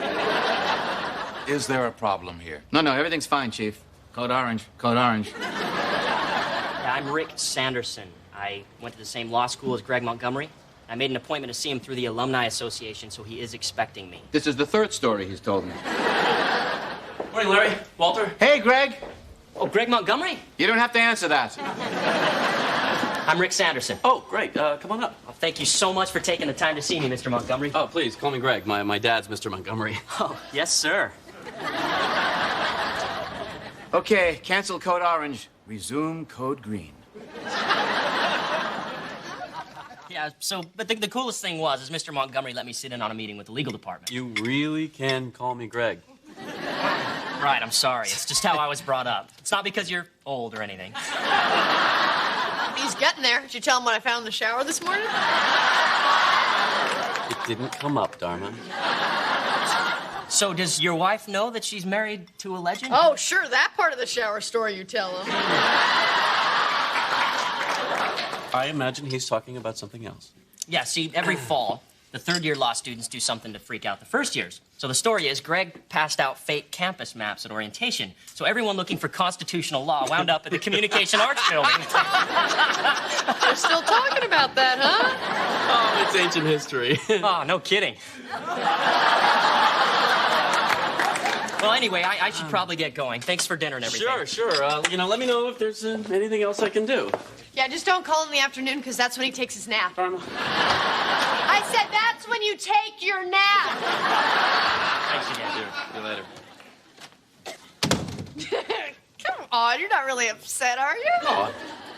Is there a problem here? No, everything's fine, Chief. Code orange, code orange. Yeah, I'm Rick Sanderson. I went to the same law school as Greg Montgomery. I made an appointment to see him through the Alumni Association, so he is expecting me. This is the third story he's told me. Morning, Larry. Walter. Hey, Greg. Oh, Greg Montgomery? You don't have to answer that. I'm Rick Sanderson. Oh, great. Come on up. Well, thank you so much for taking the time to see me, Mr. Montgomery. Oh, please, call me Greg. My dad's Mr. Montgomery. Oh, yes, sir. Okay, cancel code orange. Resume code green. Yeah, but the coolest thing is Mr. Montgomery let me sit in on a meeting with the legal department. You really can call me Greg. Right, I'm sorry. It's just how I was brought up. It's not because you're old or anything. He's getting there. Did you tell him what I found in the shower this morning? It didn't come up, Dharma. So does your wife know that she's married to a legend? Oh, sure. That part of the shower story you tell him. I imagine he's talking about something else. Yeah, see, every fall, the third-year law students do something to freak out the first years. So the story is Greg passed out fake campus maps at orientation. So everyone looking for constitutional law wound up at the Communication Arts Building. They're still talking about that, huh? Oh, It's ancient history. Oh, no kidding. Well, anyway, I should probably get going. Thanks for dinner and everything. Sure. Let me know if there's anything else I can do. Yeah, just don't call in the afternoon because that's when he takes his nap. Dharma. I said that's when you take your nap. Thanks again. See you later. Come on, you're not really upset, are you? No,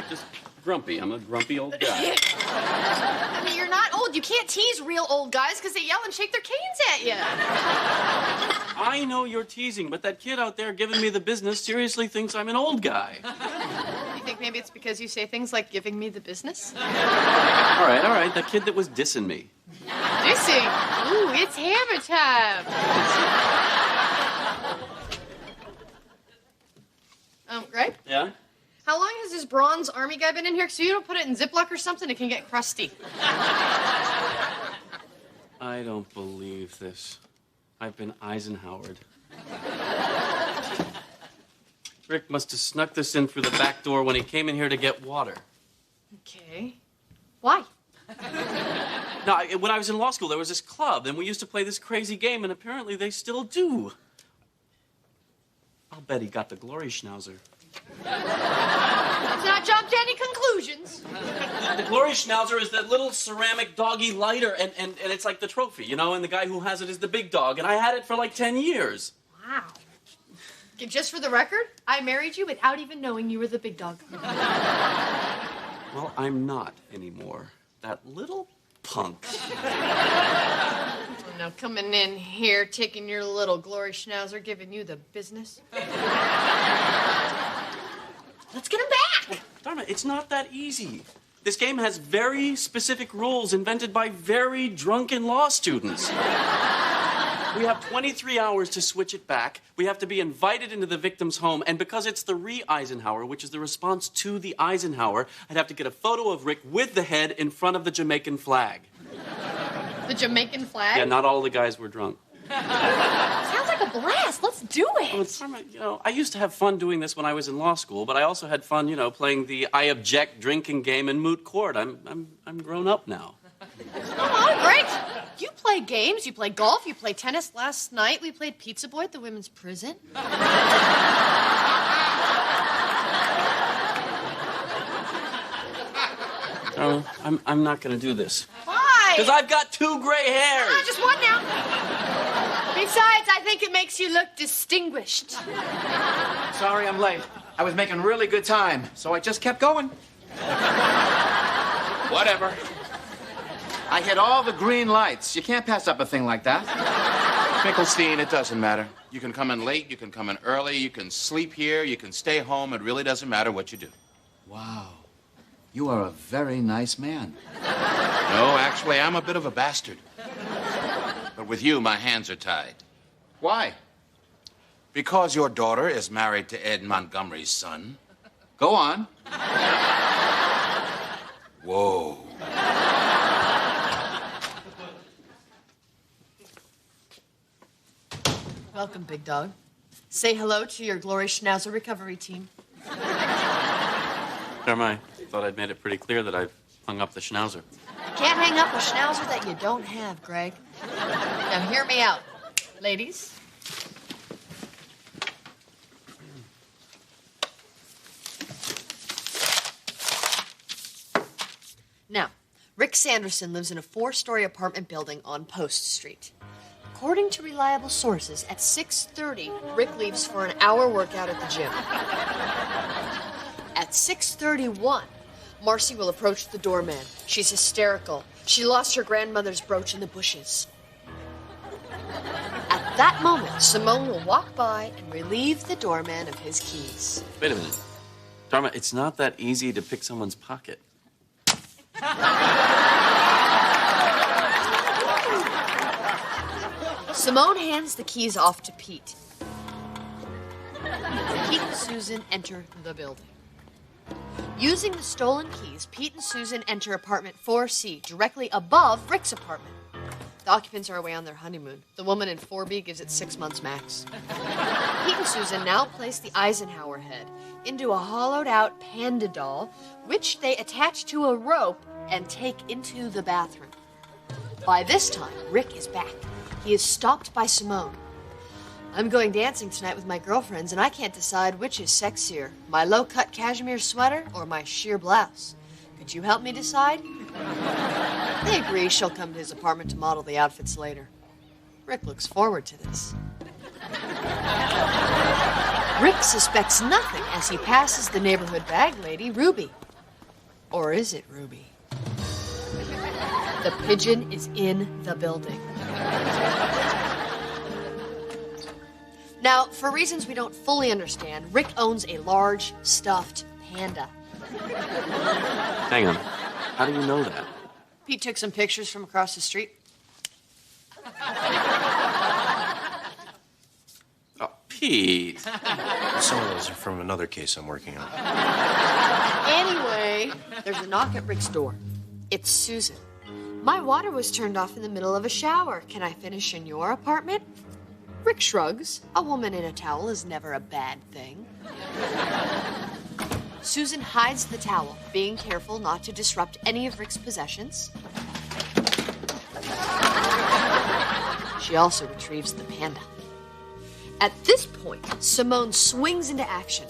just grumpy. I'm a grumpy old guy. I mean, you're not old. You can't tease real old guys because they yell and shake their canes at you. I know you're teasing, but that kid out there giving me the business seriously thinks I'm an old guy. You think maybe it's because you say things like giving me the business? All right. That kid that was dissing me. Dissing? Ooh, it's hammer time. Greg? Yeah? How long has this bronze army guy been in here? So you don't put it in Ziploc or something, it can get crusty. I don't believe this. I've been Eisenhowered. Rick must have snuck this in through the back door when he came in here to get water. Okay. Why? No, when I was in law school, there was this club, and we used to play this crazy game, and apparently they still do. I'll bet he got the glory schnauzer. Let's not jump to any conclusions. The glory schnauzer is that little ceramic doggy lighter, and it's like the trophy, and the guy who has it is the big dog, and I had it for like 10 years. Wow. Okay, just for the record, I married you without even knowing you were the big dog. Well, I'm not anymore. That little punk. Now coming in here, taking your little glory schnauzer, giving you the business. Let's get him back. Dharma, it's not that easy. This game has very specific rules invented by very drunken law students. We have 23 hours to switch it back. We have to be invited into the victim's home, and because it's the re-Eisenhower, which is the response to the Eisenhower, I'd have to get a photo of Rick with the head in front of the Jamaican flag. The Jamaican flag? Yeah, not all the guys were drunk. Sounds like a blast. Let's do it. Well, Dharma, I used to have fun doing this when I was in law school, but I also had fun, playing the I object drinking game in moot court. I'm grown up now. Oh, great. You play games, you play golf, you play tennis. Last night we played Pizza Boy at the women's prison. Dharma, I'm not going to do this. Why? Because I've got 2 gray hairs. Just one now. Besides, I think it makes you look distinguished. Sorry I'm late. I was making really good time, so I just kept going. Whatever. I hit all the green lights. You can't pass up a thing like that. Finkelstein, it doesn't matter. You can come in late, you can come in early, you can sleep here, you can stay home. It really doesn't matter what you do. Wow. You are a very nice man. No, actually, I'm a bit of a bastard. But with you, my hands are tied. Why? Because your daughter is married to Ed Montgomery's son. Go on. Whoa. Welcome, big dog. Say hello to your Glory Schnauzer recovery team. Dharma, I thought I'd made it pretty clear that I've hung up the schnauzer. You can't hang up a schnauzer that you don't have, Greg. Now, hear me out. Ladies. Now, Rick Sanderson lives in a 4-story apartment building on Post Street. According to reliable sources, at 6:30, Rick leaves for an hour workout at the gym. At 6:31, Marcy will approach the doorman. She's hysterical. She lost her grandmother's brooch in the bushes. At that moment, Simone will walk by and relieve the doorman of his keys. Wait a minute. Dharma, it's not that easy to pick someone's pocket. Simone hands the keys off to Pete. Pete and Susan enter the building. Using the stolen keys, Pete and Susan enter apartment 4C, directly above Rick's apartment. The occupants are away on their honeymoon. The woman in 4B gives it 6 months max. Pete and Susan now place the Eisenhower head into a hollowed-out panda doll, which they attach to a rope and take into the bathroom. By this time, Rick is back. He is stopped by Simone. I'm going dancing tonight with my girlfriends, and I can't decide which is sexier, my low-cut cashmere sweater or my sheer blouse. Could you help me decide? They agree she'll come to his apartment to model the outfits later. Rick looks forward to this. Rick suspects nothing as he passes the neighborhood bag lady, Ruby. Or is it Ruby? The pigeon is in the building. Now, for reasons we don't fully understand, Rick owns a large, stuffed panda. Hang on. How do you know that? Pete took some pictures from across the street. Oh, Pete. Some of those are from another case I'm working on. Anyway, there's a knock at Rick's door. It's Susan. My water was turned off in the middle of a shower. Can I finish in your apartment? Rick shrugs. A woman in a towel is never a bad thing. Susan hides the towel, being careful not to disrupt any of Rick's possessions. She also retrieves the panda. At this point, Simone swings into action.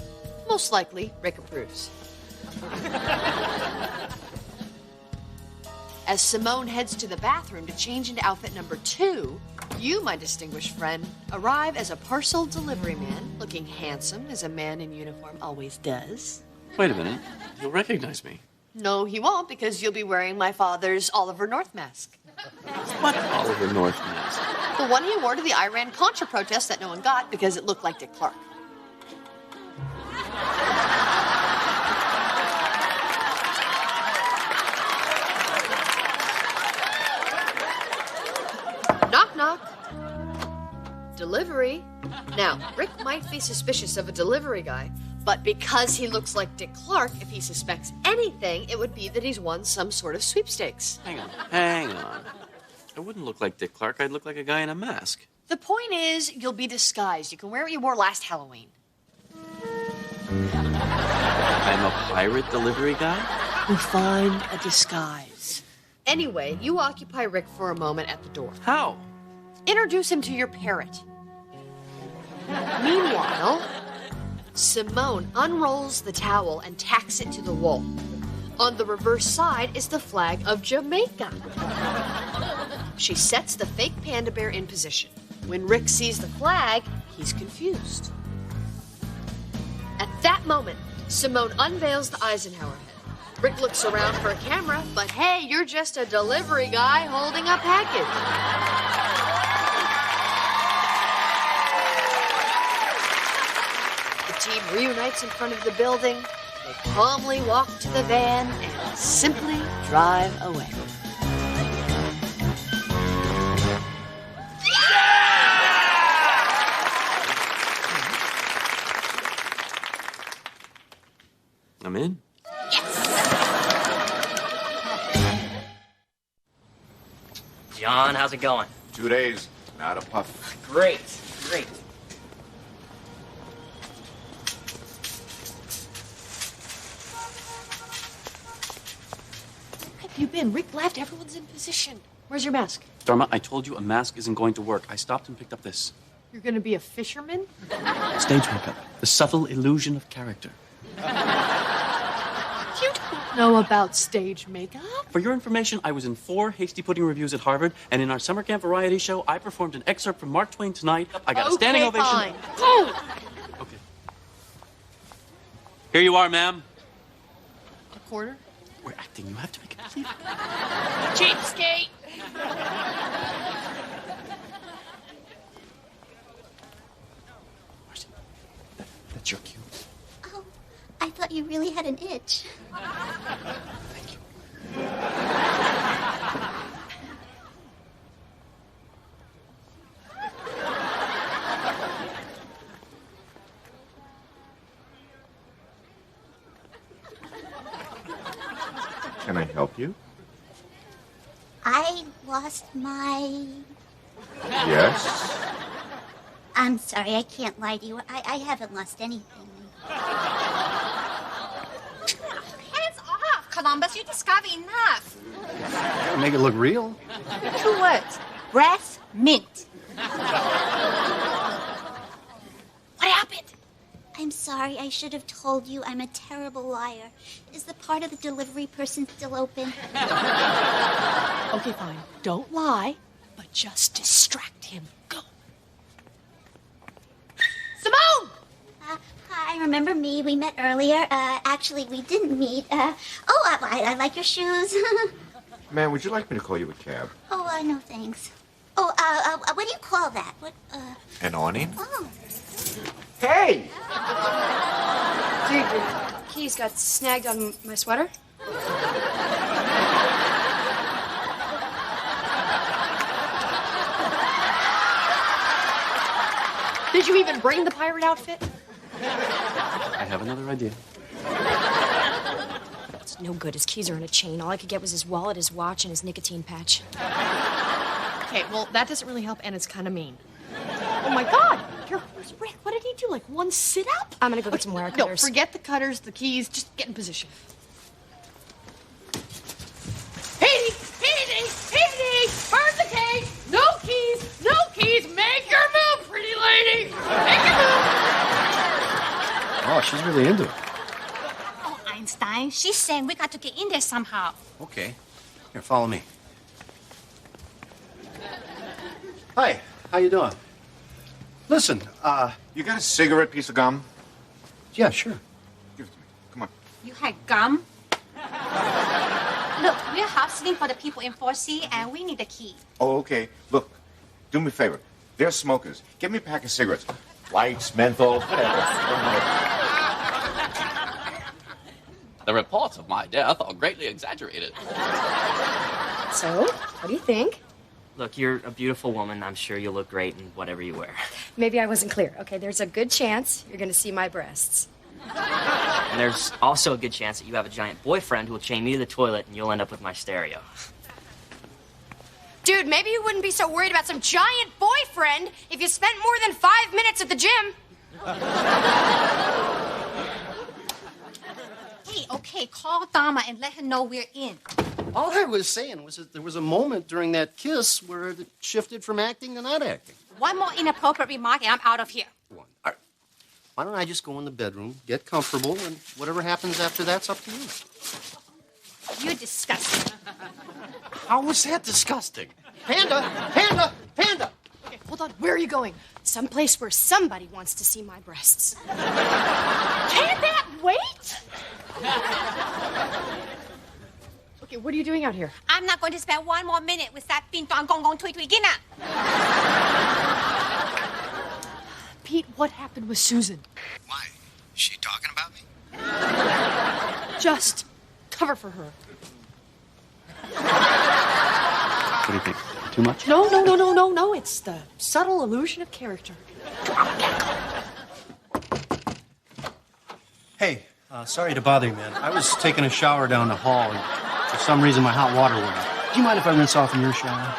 Most likely, Rick approves. As Simone heads to the bathroom to change into outfit number 2, you, my distinguished friend, arrive as a parcel delivery man, looking handsome as a man in uniform always does. Wait a minute. You'll recognize me. No, he won't, because you'll be wearing my father's Oliver North mask. What Oliver North mask? The one he wore to the Iran-Contra protest that no one got because it looked like Dick Clark. Knock, knock. Delivery. Now, Rick might be suspicious of a delivery guy, but because he looks like Dick Clark, if he suspects anything, it would be that he's won some sort of sweepstakes. Hang on. I wouldn't look like Dick Clark. I'd look like a guy in a mask. The point is, you'll be disguised. You can wear what you wore last Halloween. I'm a pirate delivery guy? We'll find a disguise. Anyway, you occupy Rick for a moment at the door. How? Introduce him to your parrot. Meanwhile, Simone unrolls the towel and tacks it to the wall. On the reverse side is the flag of Jamaica. She sets the fake panda bear in position. When Rick sees the flag, he's confused. At that moment, Simone unveils the Eisenhower head. Rick looks around for a camera, but hey, you're just a delivery guy holding a package. The team reunites in front of the building. They calmly walk to the van and simply drive away. I'm in. John, how's it going? 2 days, not a puff. Great. Where have you been? Rick left. Everyone's in position. Where's your mask? Dharma, I told you a mask isn't going to work. I stopped and picked up this. You're gonna be a fisherman? Stage makeup. The subtle illusion of character. You don't know about stage makeup. For your information, I was in 4 Hasty Pudding reviews at Harvard, and in our summer camp variety show, I performed an excerpt from Mark Twain Tonight. I got a standing ovation. Fine. Go! Okay. Here you are, ma'am. A quarter? We're acting. You have to make it believe. Cheapskate! That's your cue. Oh, I thought you really had an itch. Thank you. Can I help you? I lost my... Yes? I'm sorry, I can't lie to you. I haven't lost anything. Hands off! Can Columbus. You discovered enough. Gotta make it look real. 2 words. Breath mint. What happened? I'm sorry. I should have told you I'm a terrible liar. Is the part of the delivery person still open? Okay, fine. Don't lie, but just distract him. Go. Simone! Hi, remember me? We met earlier. Actually, we didn't meet. I like your shoes. Man, would you like me to call you a cab? No thanks. What do you call that? An awning? Oh. Hey! Dude, your keys got snagged on my sweater? Did you even bring the pirate outfit? I have another idea. It's no good. His keys are in a chain. All I could get was his wallet, his watch, and his nicotine patch. Okay, well, that doesn't really help, and it's kind of mean. Oh, my God! Here, where's Rick? What did he do? Like, one sit-up? I'm gonna go get some wire cutters. No, forget the cutters, the keys. Just get in position. Hey, burn the cage! No keys! No keys! Make your move, pretty lady! Make your move! Oh, she's really into it. Oh, Einstein, she's saying we got to get in there somehow. Okay. Here, follow me. Hi, how you doing? Listen, You got a cigarette, piece of gum? yeah, sure. Give it to me. Come on. You had gum? Look, we're house sitting for the people in 4C, and we need a key. Oh, okay. Look, do me a favor. They're smokers. Get me a pack of cigarettes. Lights, menthol, whatever. The reports of my death are greatly exaggerated. So, what do you think? Look, you're a beautiful woman. I'm sure you'll look great in whatever you wear. Maybe I wasn't clear. Okay, there's a good chance you're gonna see my breasts. And there's also a good chance that you have a giant boyfriend who will chain me to the toilet and you'll end up with my stereo. Dude, maybe you wouldn't be so worried about some giant boyfriend if you spent more than 5 minutes at the gym. Hey, okay, call Dharma and let her know we're in. All I was saying was that there was a moment during that kiss where it shifted from acting to not acting. One more inappropriate remark and I'm out of here. Why don't I just go in the bedroom, get comfortable, and whatever happens after that's up to you? You're disgusting. How was that disgusting? Panda! Okay, hold on. Where are you going? Someplace where somebody wants to see my breasts. Can that wait? Okay, what are you doing out here? I'm not going to spend 1 more minute with that Pintong Gong Gong Tui Tui Gina. Pete, what happened with Susan? Why? Is she talking about me? Just cover for her. What do you think? Too much? No. It's the subtle illusion of character. Hey, sorry to bother you, man. I was taking a shower down the hall, and for some reason my hot water went out. Do you mind if I rinse off in your shower?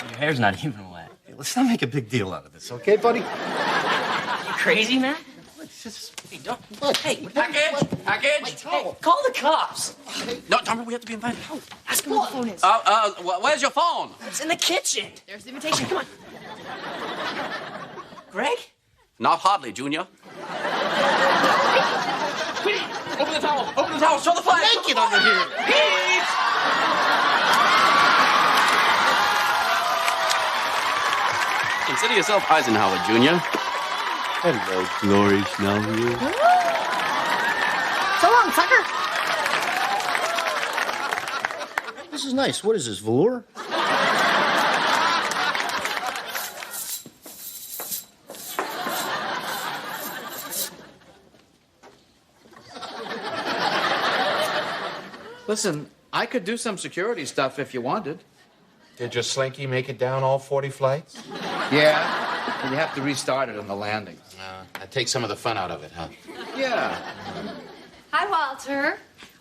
Your hair's not even wet. Hey, let's not make a big deal out of this, okay, buddy? You crazy, man? Let's just... Hey, don't... Hey, Package! Hey, call the cops. No, Dharma, we have to be invited. Ask him where the phone is. Where's your phone? It's in the kitchen. There's the invitation. Come on. Greg? Not hardly, Junior. Pete, open the towel. Open the towel. Show the flag. Naked under here. Pete! Consider yourself Eisenhower, Junior. Hello, glorious now you. So long, sucker. This is nice. What is this, velour? Listen, I could do some security stuff if you wanted. Did your slinky make it down all 40 flights? Yeah, and you have to restart it on the landing. That takes some of the fun out of it, huh? Yeah. Hi, Walter.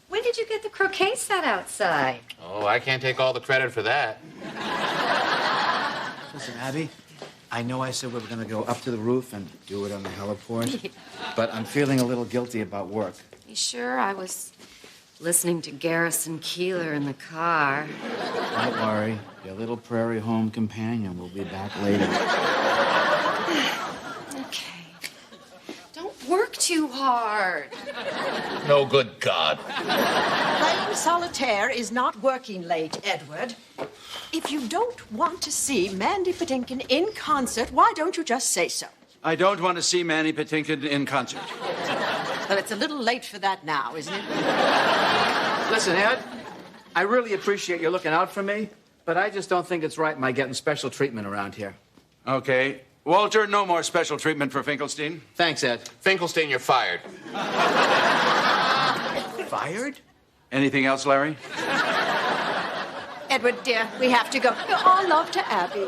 When did you get the croquet set outside? Oh, I can't take all the credit for that. Listen, Abby, I know I said we were going to go up to the roof and do it on the heliport, but I'm feeling a little guilty about work. You sure? I was listening to Garrison Keeler in the car. Don't worry. Your little prairie home companion will be back later. Okay. Don't work too hard. No good God. Playing solitaire is not working late, Edward. If you don't want to see Mandy Patinkin in concert, why don't you just say so? I don't want to see Manny Patinkin in concert. Well, it's a little late for that now, isn't it? Listen, Ed, I really appreciate you looking out for me, but I just don't think it's right my getting special treatment around here. Okay. Walter, no more special treatment for Finkelstein. Thanks, Ed. Finkelstein, you're fired. Fired? Anything else, Larry? Edward, dear, we have to go. Our love to Abby.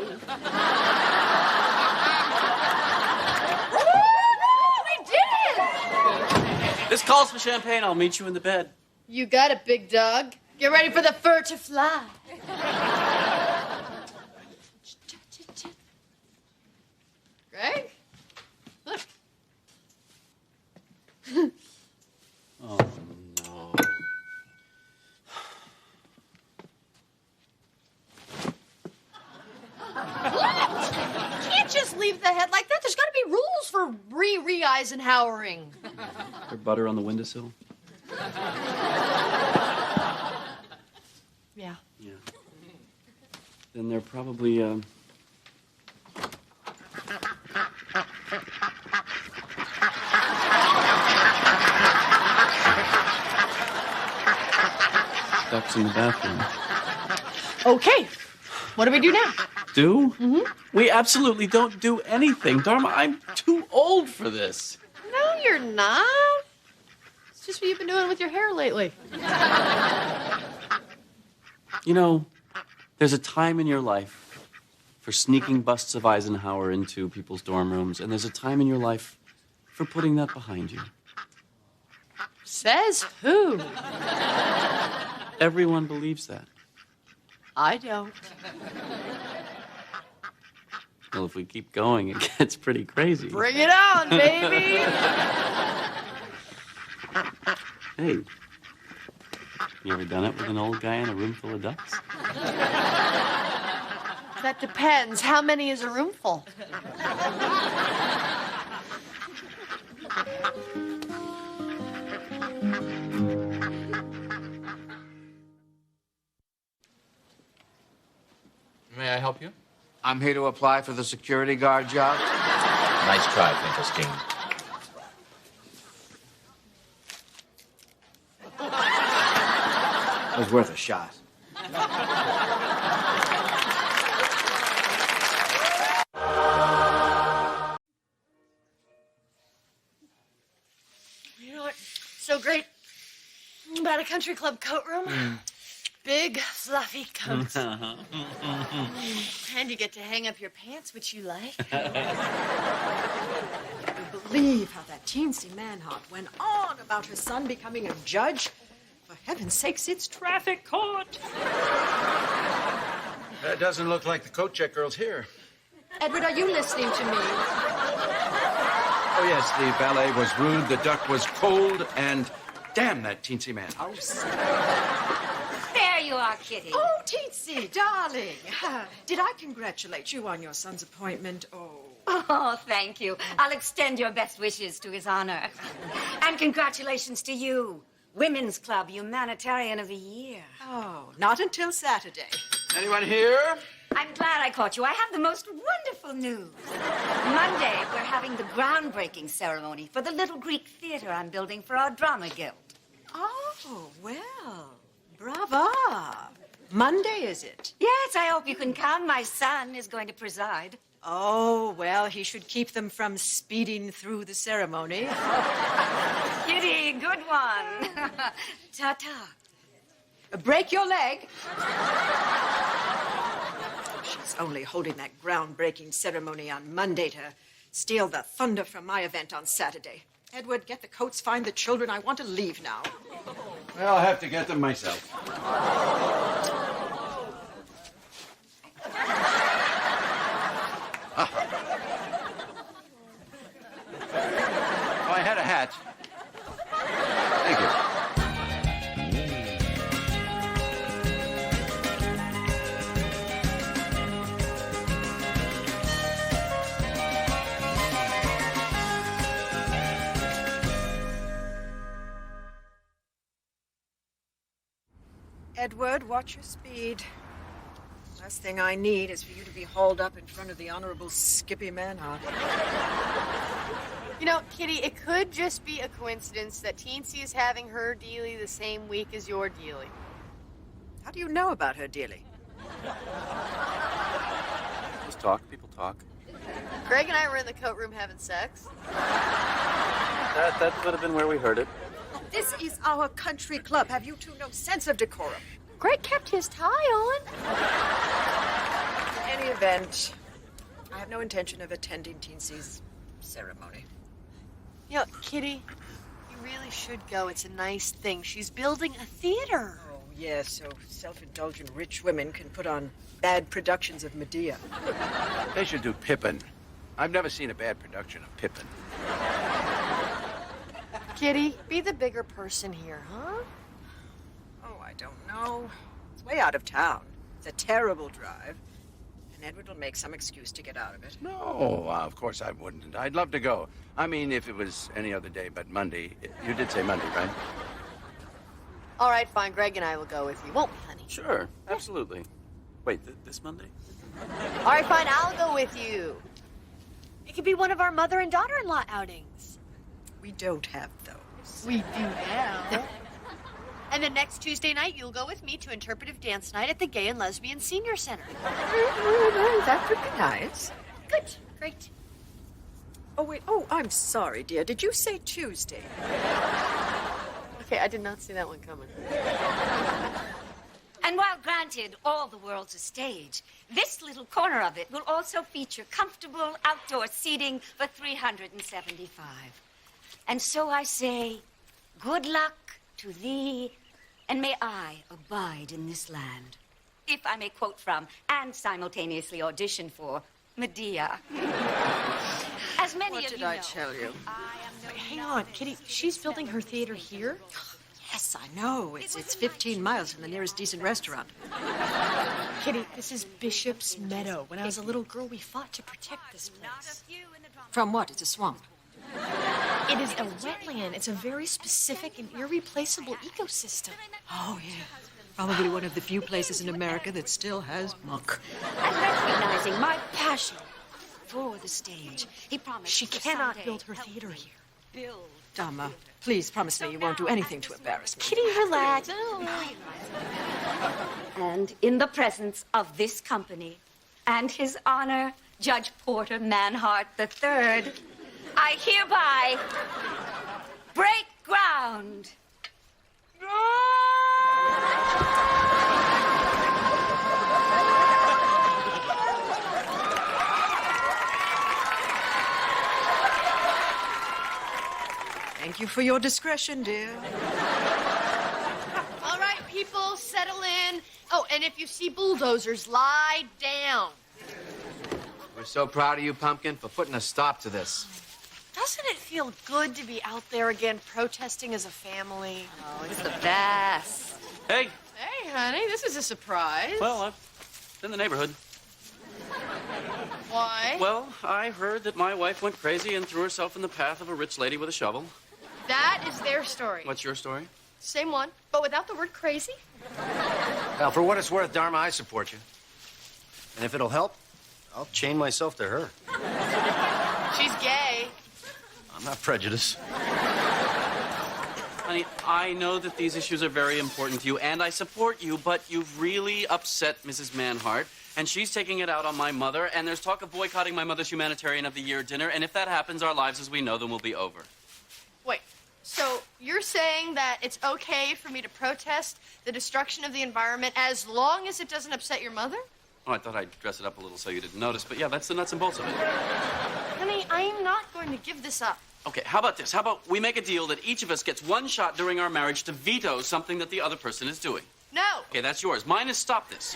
This calls for champagne. I'll meet you in the bed. You got it, big dog. Get ready for the fur to fly. Greg? Look. Oh, no. You can't just leave the head like that. There's got to be rules for re-Eisenhowering. There butter on the windowsill? Yeah. Yeah. Then they're probably, ducks in the bathroom. Okay. What do we do now? Do? Mm-hmm. We absolutely don't do anything. Dharma, I'm too old for this. No, you're not. It's just what you've been doing with your hair lately. You know, there's a time in your life for sneaking busts of Eisenhower into people's dorm rooms, and there's a time in your life for putting that behind you. Says who? Everyone believes that. I don't. Well, if we keep going, it gets pretty crazy. Bring it on, baby. Hey, you ever done it with an old guy in a room full of ducks? That depends. How many is a room full? May I help you? I'm here to apply for the security guard job. Nice try, Finkelstein. It was worth a shot. You know what's so great about a country club coat room? Big, fluffy coats. And you get to hang up your pants, which you like. I believe how that teensy manhot went on about her son becoming a judge. For heaven's sakes, it's traffic court. That doesn't look like the coat check girl's here. Edward, are you listening to me? Oh, yes, the ballet was rude, the duck was cold, and damn that teensy man. Oh, There you are, Kitty. Oh, Teensy, darling. Did I congratulate you on your son's appointment? Oh, thank you. I'll extend your best wishes to his honor. And congratulations to you, Women's Club Humanitarian of the Year. Oh, not until Saturday. Anyone here? I'm glad I caught you. I have the most wonderful news. Monday, we're having the groundbreaking ceremony for the little Greek theater I'm building for our drama guild. Oh, well, brava. Monday, is it? Yes, I hope you can come. My son is going to preside. Oh, well, he should keep them from speeding through the ceremony. Kitty, good one. Ta-ta. Break your leg. She's only holding that groundbreaking ceremony on Monday to steal the thunder from my event on Saturday. Edward, get the coats, find the children. I want to leave now. Well, I'll have to get them myself. Oh, I had a hat. Thank you. Edward, watch your speed. Last thing I need is for you to be hauled up in front of the Honorable Skippy Manhart. You know, Kitty, it could just be a coincidence that Teensy is having her dealie the same week as your dealie. How do you know about her dealie? Just talk. People talk. Greg and I were in the coat room having sex. That would have been where we heard it. This is our country club. Have you two no sense of decorum? Greg kept his tie on. In any event, I have no intention of attending Teensy's ceremony. You know, Kitty, you really should go. It's a nice thing. She's building a theater. Oh, yes, so self-indulgent rich women can put on bad productions of Medea. They should do Pippin. I've never seen a bad production of Pippin. Kitty, be the bigger person here, huh? Oh, I don't know. It's way out of town. It's a terrible drive. And Edward will make some excuse to get out of it. No, of course I wouldn't. I'd love to go. I mean, if it was any other day but Monday. You did say Monday, right? All right, fine. Greg and I will go with you. Won't we, honey? Sure, absolutely. Wait, this Monday? All right, fine. I'll go with you. It could be one of our mother and daughter-in-law outings. We don't have those. We do now. And then next Tuesday night, you'll go with me to interpretive dance night at the Gay and Lesbian Senior Center. That would be nice. Good. Great. Oh, wait. Oh, I'm sorry, dear. Did you say Tuesday? Okay, I did not see that one coming. And while granted all the world's a stage, this little corner of it will also feature comfortable outdoor seating for 375. And so I say, good luck to thee, and may I abide in this land. If I may quote from, and simultaneously audition for, Medea. As many What of did you I know, tell you? Wait, hang on, Kitty. She's building her theater here? Yes, I know. It's 15 miles from the nearest decent restaurant. Kitty, this is Bishop's Meadow. When I was a little girl, we fought to protect this place. From what? It's a swamp. It is a wetland. It's a very specific and irreplaceable ecosystem. Oh, yeah. Probably one of the few places in America that still has muck. and recognizing my passion for the stage, he promised She to cannot someday build her help theater me here. Build. Dharma, please promise me you won't do anything to embarrass me. Kitty, relax. And in the presence of this company and His Honor, Judge Porter Manhart III, I hereby break ground. Thank you for your discretion, dear. All right, people, settle in. Oh, and if you see bulldozers, lie down. We're so proud of you, Pumpkin, for putting a stop to this. Doesn't it feel good to be out there again protesting as a family? Oh, it's the best. Hey. Hey, honey, this is a surprise. Well, I'm in the neighborhood. Why? Well, I heard that my wife went crazy and threw herself in the path of a rich lady with a shovel. That is their story. What's your story? Same one, but without the word crazy. Now, for what it's worth, Dharma, I support you. And if it'll help, I'll chain myself to her. She's gay. I'm not prejudiced. Honey, I know that these issues are very important to you, and I support you, but you've really upset Mrs. Manhart, and she's taking it out on my mother, and there's talk of boycotting my mother's Humanitarian of the Year dinner, and if that happens, our lives as we know them will be over. Wait, so you're saying that it's okay for me to protest the destruction of the environment as long as it doesn't upset your mother? Oh, I thought I'd dress it up a little so you didn't notice, but yeah, that's the nuts and bolts of it. Honey, I'm not going to give this up. Okay, how about this? How about we make a deal that each of us gets one shot during our marriage to veto something that the other person is doing? No. Okay, that's yours. Mine is stop this.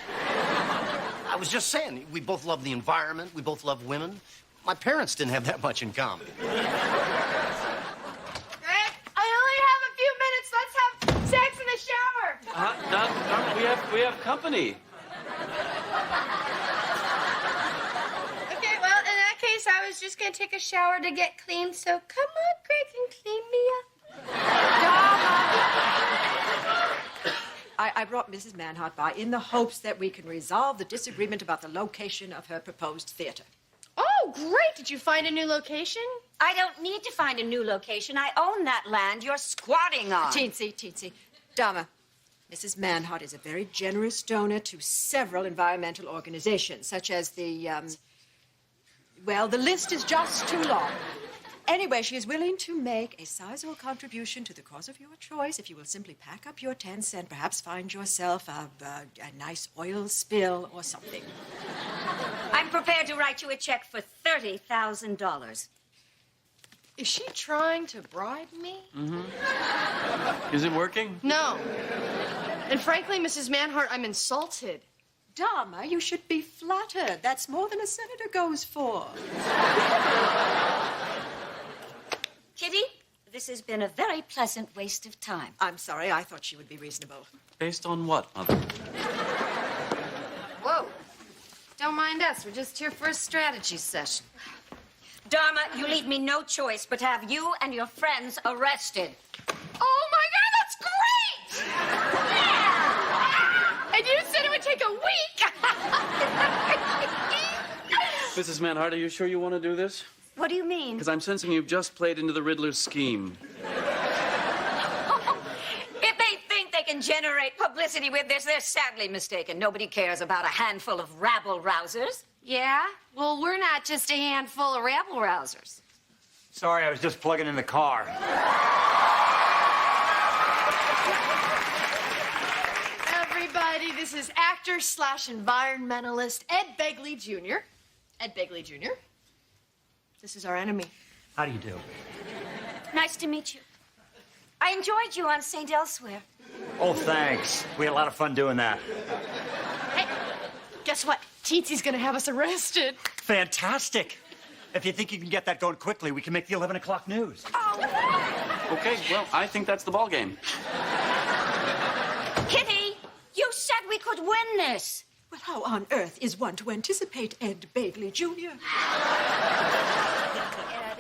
I was just saying, we both love the environment. We both love women. My parents didn't have that much in common. Greg, I only have a few minutes. Let's have sex in the shower. No, we have company. Okay, well, in that case, I was just going to take a shower to get clean, so come on, Greg, and clean me up. I brought Mrs. Manhart by in the hopes that we can resolve the disagreement about the location of her proposed theater. Oh, great. Did you find a new location? I don't need to find a new location. I own that land you're squatting on. Teensy. Dharma, Mrs. Manhart is a very generous donor to several environmental organizations, such as the list is just too long. Anyway, she is willing to make a sizable contribution to the cause of your choice if you will simply pack up your tents and perhaps find yourself a nice oil spill or something. I'm prepared to write you a check for $30,000. Is she trying to bribe me? Mm-hmm. Is it working? No. And frankly, Mrs. Manhart, I'm insulted. Dharma, you should be flattered. That's more than a senator goes for. Kitty, this has been a very pleasant waste of time. I'm sorry, I thought she would be reasonable. Based on what, Mother? Whoa. Don't mind us. We're just here for a strategy session. Dharma, you leave me no choice but to have you and your friends arrested. Oh, my God, that's great! Yeah! And you said it would take a week! Mrs. Manhart, are you sure you want to do this? What do you mean? Because I'm sensing you've just played into the Riddler's scheme. If they think they can generate publicity with this, they're sadly mistaken. Nobody cares about a handful of rabble-rousers. Yeah? Well, we're not just a handful of rabble-rousers. Sorry, I was just plugging in the car. Everybody, this is actor/environmentalist Ed Begley Jr. Ed Begley Jr. This is our enemy. How do you do? Nice to meet you. I enjoyed you on St. Elsewhere. Oh, thanks. We had a lot of fun doing that. Hey, guess what? Teensy's gonna have us arrested. Fantastic. If you think you can get that going quickly, we can make the 11 o'clock news. Okay, well, I think that's the ball game. Kitty, you said we could win this. Well, how on earth is one to anticipate Ed Begley Jr.? Ed,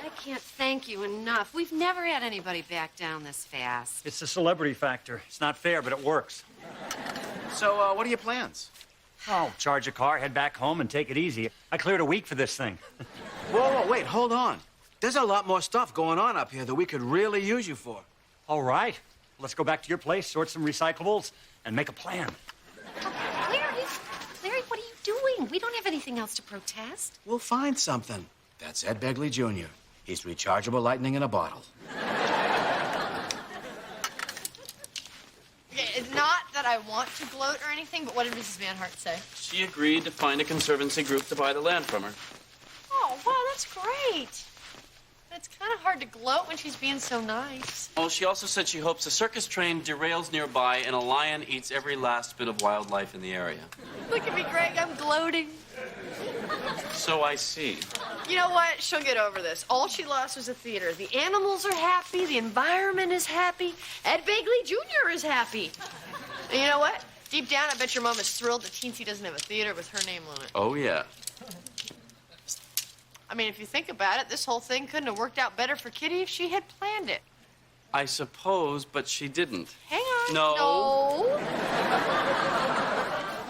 I can't thank you enough. We've never had anybody back down this fast. It's the celebrity factor. It's not fair, but it works. So, what are your plans? Oh, charge a car, head back home, and take it easy. I cleared a week for this thing. Whoa, wait, hold on. There's a lot more stuff going on up here that we could really use you for. All right. Let's go back to your place, sort some recyclables, and make a plan. Larry, what are you doing? We don't have anything else to protest. We'll find something. That's Ed Begley Jr. He's rechargeable lightning in a bottle. Okay, not that I want to gloat or anything, but what did Mrs. Manhart say? She agreed to find a conservancy group to buy the land from her. Oh, wow, that's great. But it's kind of hard to gloat when she's being so nice. Oh, she also said she hopes a circus train derails nearby and a lion eats every last bit of wildlife in the area. Look at me, Greg, I'm gloating. So I see. You know what? She'll get over this. All she lost was a theater. The animals are happy. The environment is happy. Ed Begley Jr. is happy. And you know what? Deep down, I bet your mom is thrilled that Teensy doesn't have a theater with her name on it. Oh, yeah. I mean, if you think about it, this whole thing couldn't have worked out better for Kitty if she had planned it. I suppose, but she didn't. Hang on. No.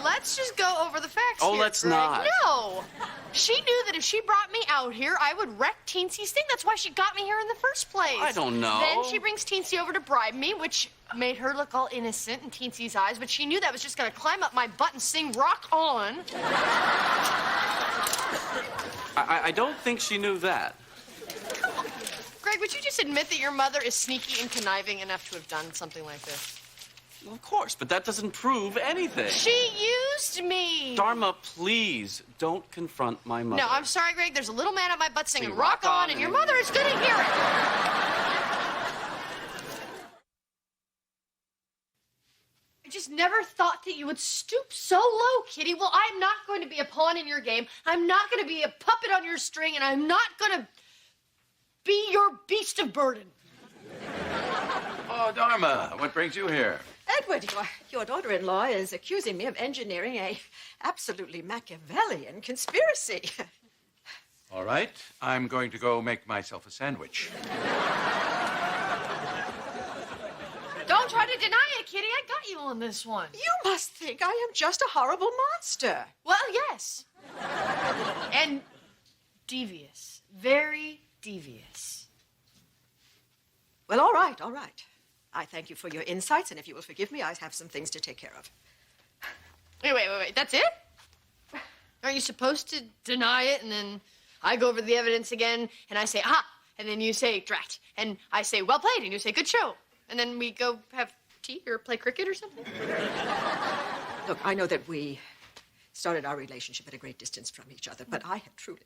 Let's just go over the facts Oh, here, let's Greg. not. No. She knew that if she brought me out here, I would wreck Teensy's thing. That's why she got me here in the first place. I don't know. Then she brings Teensy over to bribe me, which made her look all innocent in Teensy's eyes, but she knew that was just going to climb up my butt and sing Rock On. I don't think she knew that. Greg, would you just admit that your mother is sneaky and conniving enough to have done something like this? Well, of course, but that doesn't prove anything. She used me. Dharma, please don't confront my mother. No, I'm sorry, Greg. There's a little man at my butt singing Rock On, and your mother is going to hear it. I just never thought that you would stoop so low, Kitty. Well, I'm not going to be a pawn in your game. I'm not going to be a puppet on your string, and I'm not going to be your beast of burden. Oh, Dharma, what brings you here? Edward, your daughter-in-law is accusing me of engineering a absolutely Machiavellian conspiracy. All right, I'm going to go make myself a sandwich. Don't Don't try to deny it, Kitty. I got you on this one. You must think I am just a horrible monster. Well, yes. And devious. Very devious. Well, all right, all right. I thank you for your insights, and if you will forgive me, I have some things to take care of. Wait. That's it? Aren't you supposed to deny it, and then I go over the evidence again, and I say, aha, and then you say, drat, and I say, well played, and you say, good show, and then we go have tea or play cricket or something? Look, I know that we started our relationship at a great distance from each other, but I had truly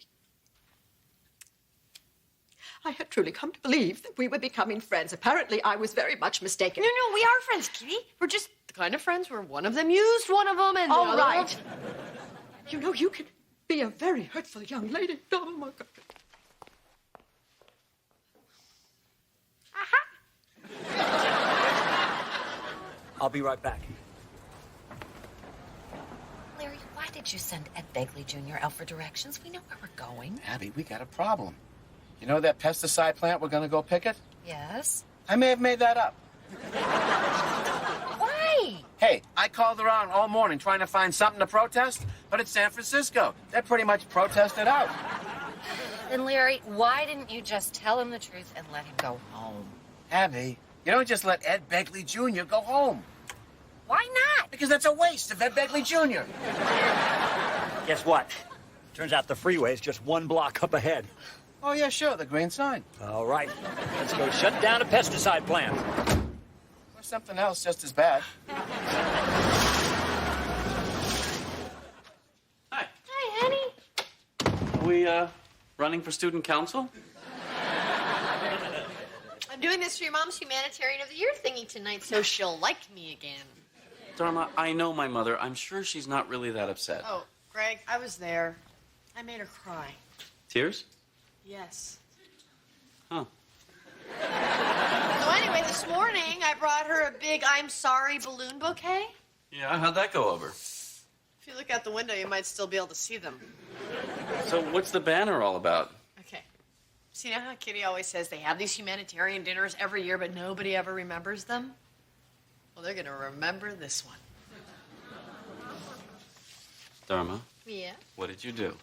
come to believe that we were becoming friends. Apparently, I was very much mistaken. No, we are friends, Kitty. We're just the kind of friends where one of them used one of them, and the all other right. one... You know, you can be a very hurtful young lady. Oh, my God. I'll be right back. Larry, why did you send Ed Begley Jr. out for directions? We know where we're going. Abby, we got a problem. You know that pesticide plant we're gonna go picket? Yes? I may have made that up. Why? Hey, I called around all morning trying to find something to protest, but it's San Francisco. They're pretty much protested out. Then, Larry, why didn't you just tell him the truth and let him go home? Abby, you don't just let Ed Begley Jr. go home. Why not? Because that's a waste of Ed Begley Jr. Guess what? Turns out the freeway's just one block up ahead. Oh, yeah, sure, the green sign. All right, let's go shut down a pesticide plant. Or something else just as bad. Hi, honey. Are we, running for student council? I'm doing this for your mom's Humanitarian of the Year thingy tonight, so she'll like me again. Dharma, I know my mother. I'm sure she's not really that upset. Oh, Greg, I was there. I made her cry. Tears? Yes. Huh. So anyway, this morning I brought her a big I'm sorry balloon bouquet. Yeah, how'd that go over? If you look out the window, you might still be able to see them. So what's the banner all about? Okay. See, you know how Kitty always says they have these humanitarian dinners every year, but nobody ever remembers them? Well, they're going to remember this one. Dharma, Yeah? what did you do?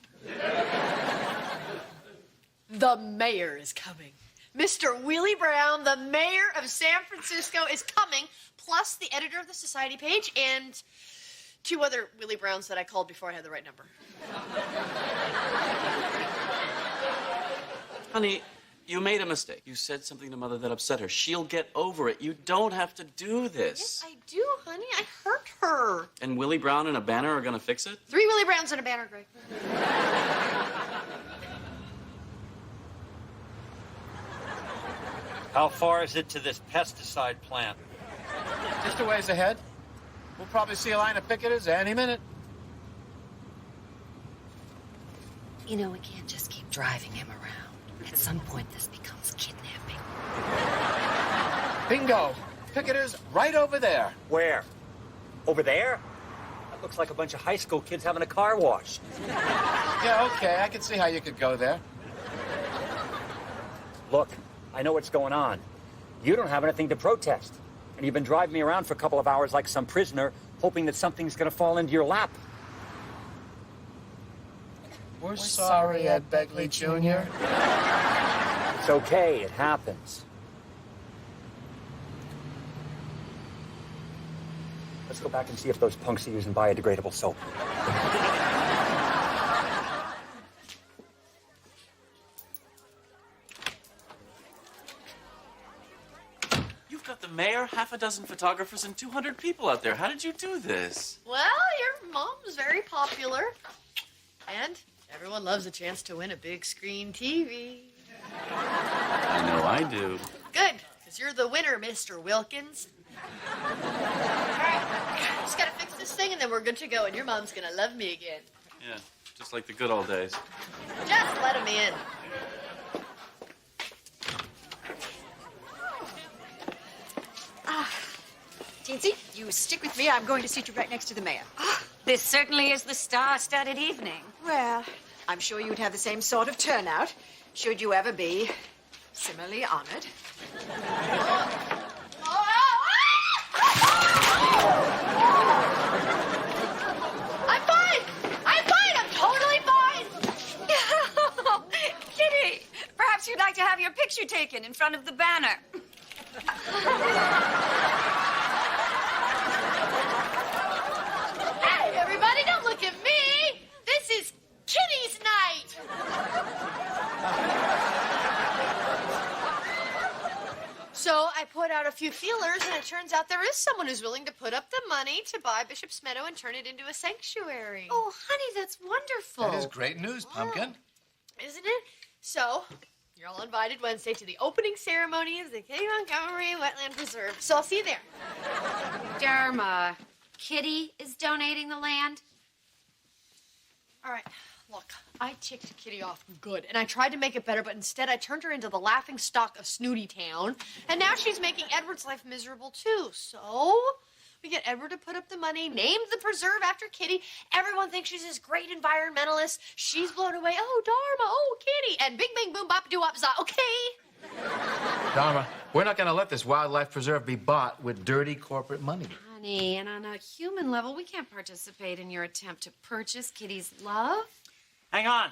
The mayor is coming. Mr. Willie Brown, the mayor of San Francisco, is coming, plus the editor of the society page and 2 other Willie Browns that I called before I had the right number. Honey, you made a mistake. You said something to Mother that upset her. She'll get over it. You don't have to do this. Yes, I do, honey. I hurt her. And Willie Brown and a banner are gonna fix it? 3 Willie Browns and a banner, Greg. How far is it to this pesticide plant? Just a ways ahead. We'll probably see a line of picketers any minute. You know, we can't just keep driving him around. At some point, this becomes kidnapping. Bingo. Picketers right over there. Where? Over there? That looks like a bunch of high school kids having a car wash. Yeah, okay. I can see how you could go there. Look, I know what's going on. You don't have anything to protest. And you've been driving me around for a couple of hours like some prisoner, hoping that something's going to fall into your lap. We're sorry, Ed Begley Jr. It's okay. It happens. Let's go back and see if those punks are using biodegradable soap. You've got the mayor, half a dozen photographers, and 200 people out there. How did you do this? Well, your mom's very popular. And everyone loves a chance to win a big screen TV. I know I do. Good, because you're the winner, Mr. Wilkins. All right, just gotta fix this thing and then we're good to go, and your mom's gonna love me again. Yeah, just like the good old days. Just let him in. Teensy, you stick with me. I'm going to seat you right next to the mayor. This certainly is the star-studded evening. Well, I'm sure you'd have the same sort of turnout, should you ever be similarly honored. picture taken in front of the banner. Hey, everybody, don't look at me. This is Kitty's night. So I put out a few feelers, and it turns out there is someone who's willing to put up the money to buy Bishop's Meadow and turn it into a sanctuary. Oh, honey, that's wonderful. That is great news, Pumpkin. Isn't it? So, you're all invited Wednesday to the opening ceremony of the Kitty Montgomery Wetland Preserve. So I'll see you there. Dharma, Kitty is donating the land? All right, look, I ticked Kitty off good, and I tried to make it better, but instead I turned her into the laughing stock of Snooty Town, and now she's making Edward's life miserable, too. So, we get Edward to put up the money, named the preserve after Kitty. Everyone thinks she's this great environmentalist. She's blown away. Oh, Dharma, oh, Kitty. And bing, bang, boom, bop, doo, wop, za. Okay. Dharma, we're not going to let this wildlife preserve be bought with dirty corporate money. Honey, and on a human level, we can't participate in your attempt to purchase Kitty's love. Hang on.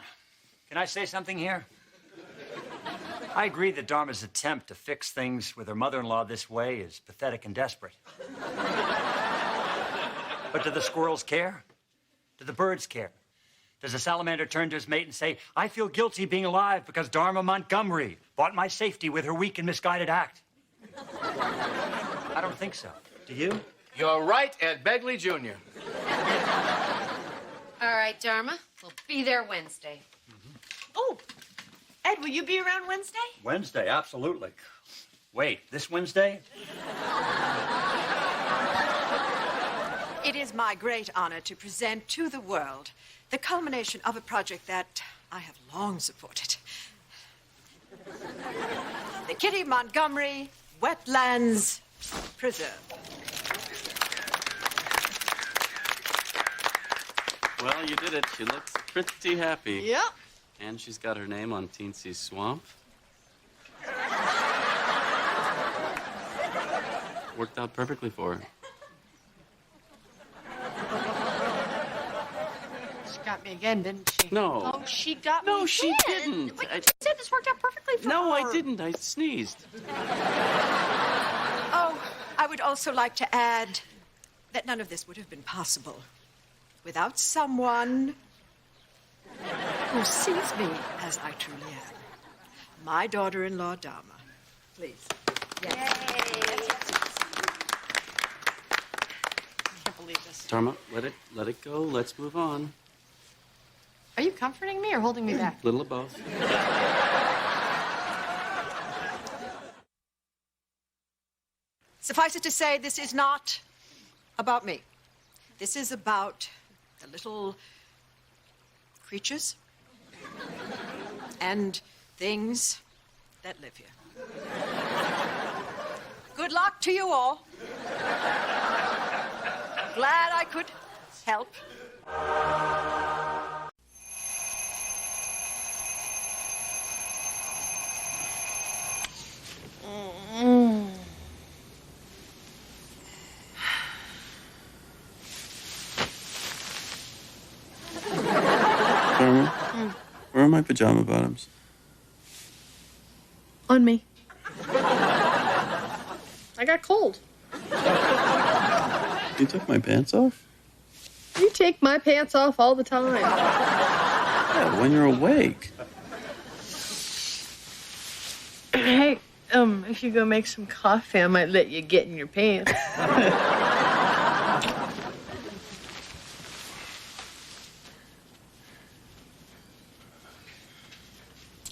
Can I say something here? I agree that Dharma's attempt to fix things with her mother-in-law this way is pathetic and desperate. But do the squirrels care? Do the birds care? Does the salamander turn to his mate and say, I feel guilty being alive because Dharma Montgomery bought my safety with her weak and misguided act? I don't think so. Do you? You're right, Ed Begley Jr. All right, Dharma, we'll be there Wednesday. Oh, Ed, will you be around Wednesday? Wednesday, absolutely. Wait, this Wednesday? It is my great honor to present to the world the culmination of a project that I have long supported. The Kitty Montgomery Wetlands Preserve. Well, you did it. She looks pretty happy. Yep. And she's got her name on Teensy's Swamp. Worked out perfectly for her. She got me again, didn't she? No. Oh, she got me No, again. she didn't. But you said this worked out perfectly for her. No, I didn't. I sneezed. Oh, I would also like to add that none of this would have been possible without someone who sees me as I truly am. My daughter-in-law, Dharma. Please. Yes. I can't believe this. Dharma, let it go. Let's move on. Are you comforting me or holding me back? Little of both. Suffice it to say, this is not about me. This is about the little creatures and things that live here. Good luck to you all. Glad I could help. Dharma, where are my pajama bottoms? On me. I got cold. You took my pants off? You take my pants off all the time. Yeah, when you're awake. Hey, if you go make some coffee, I might let you get in your pants.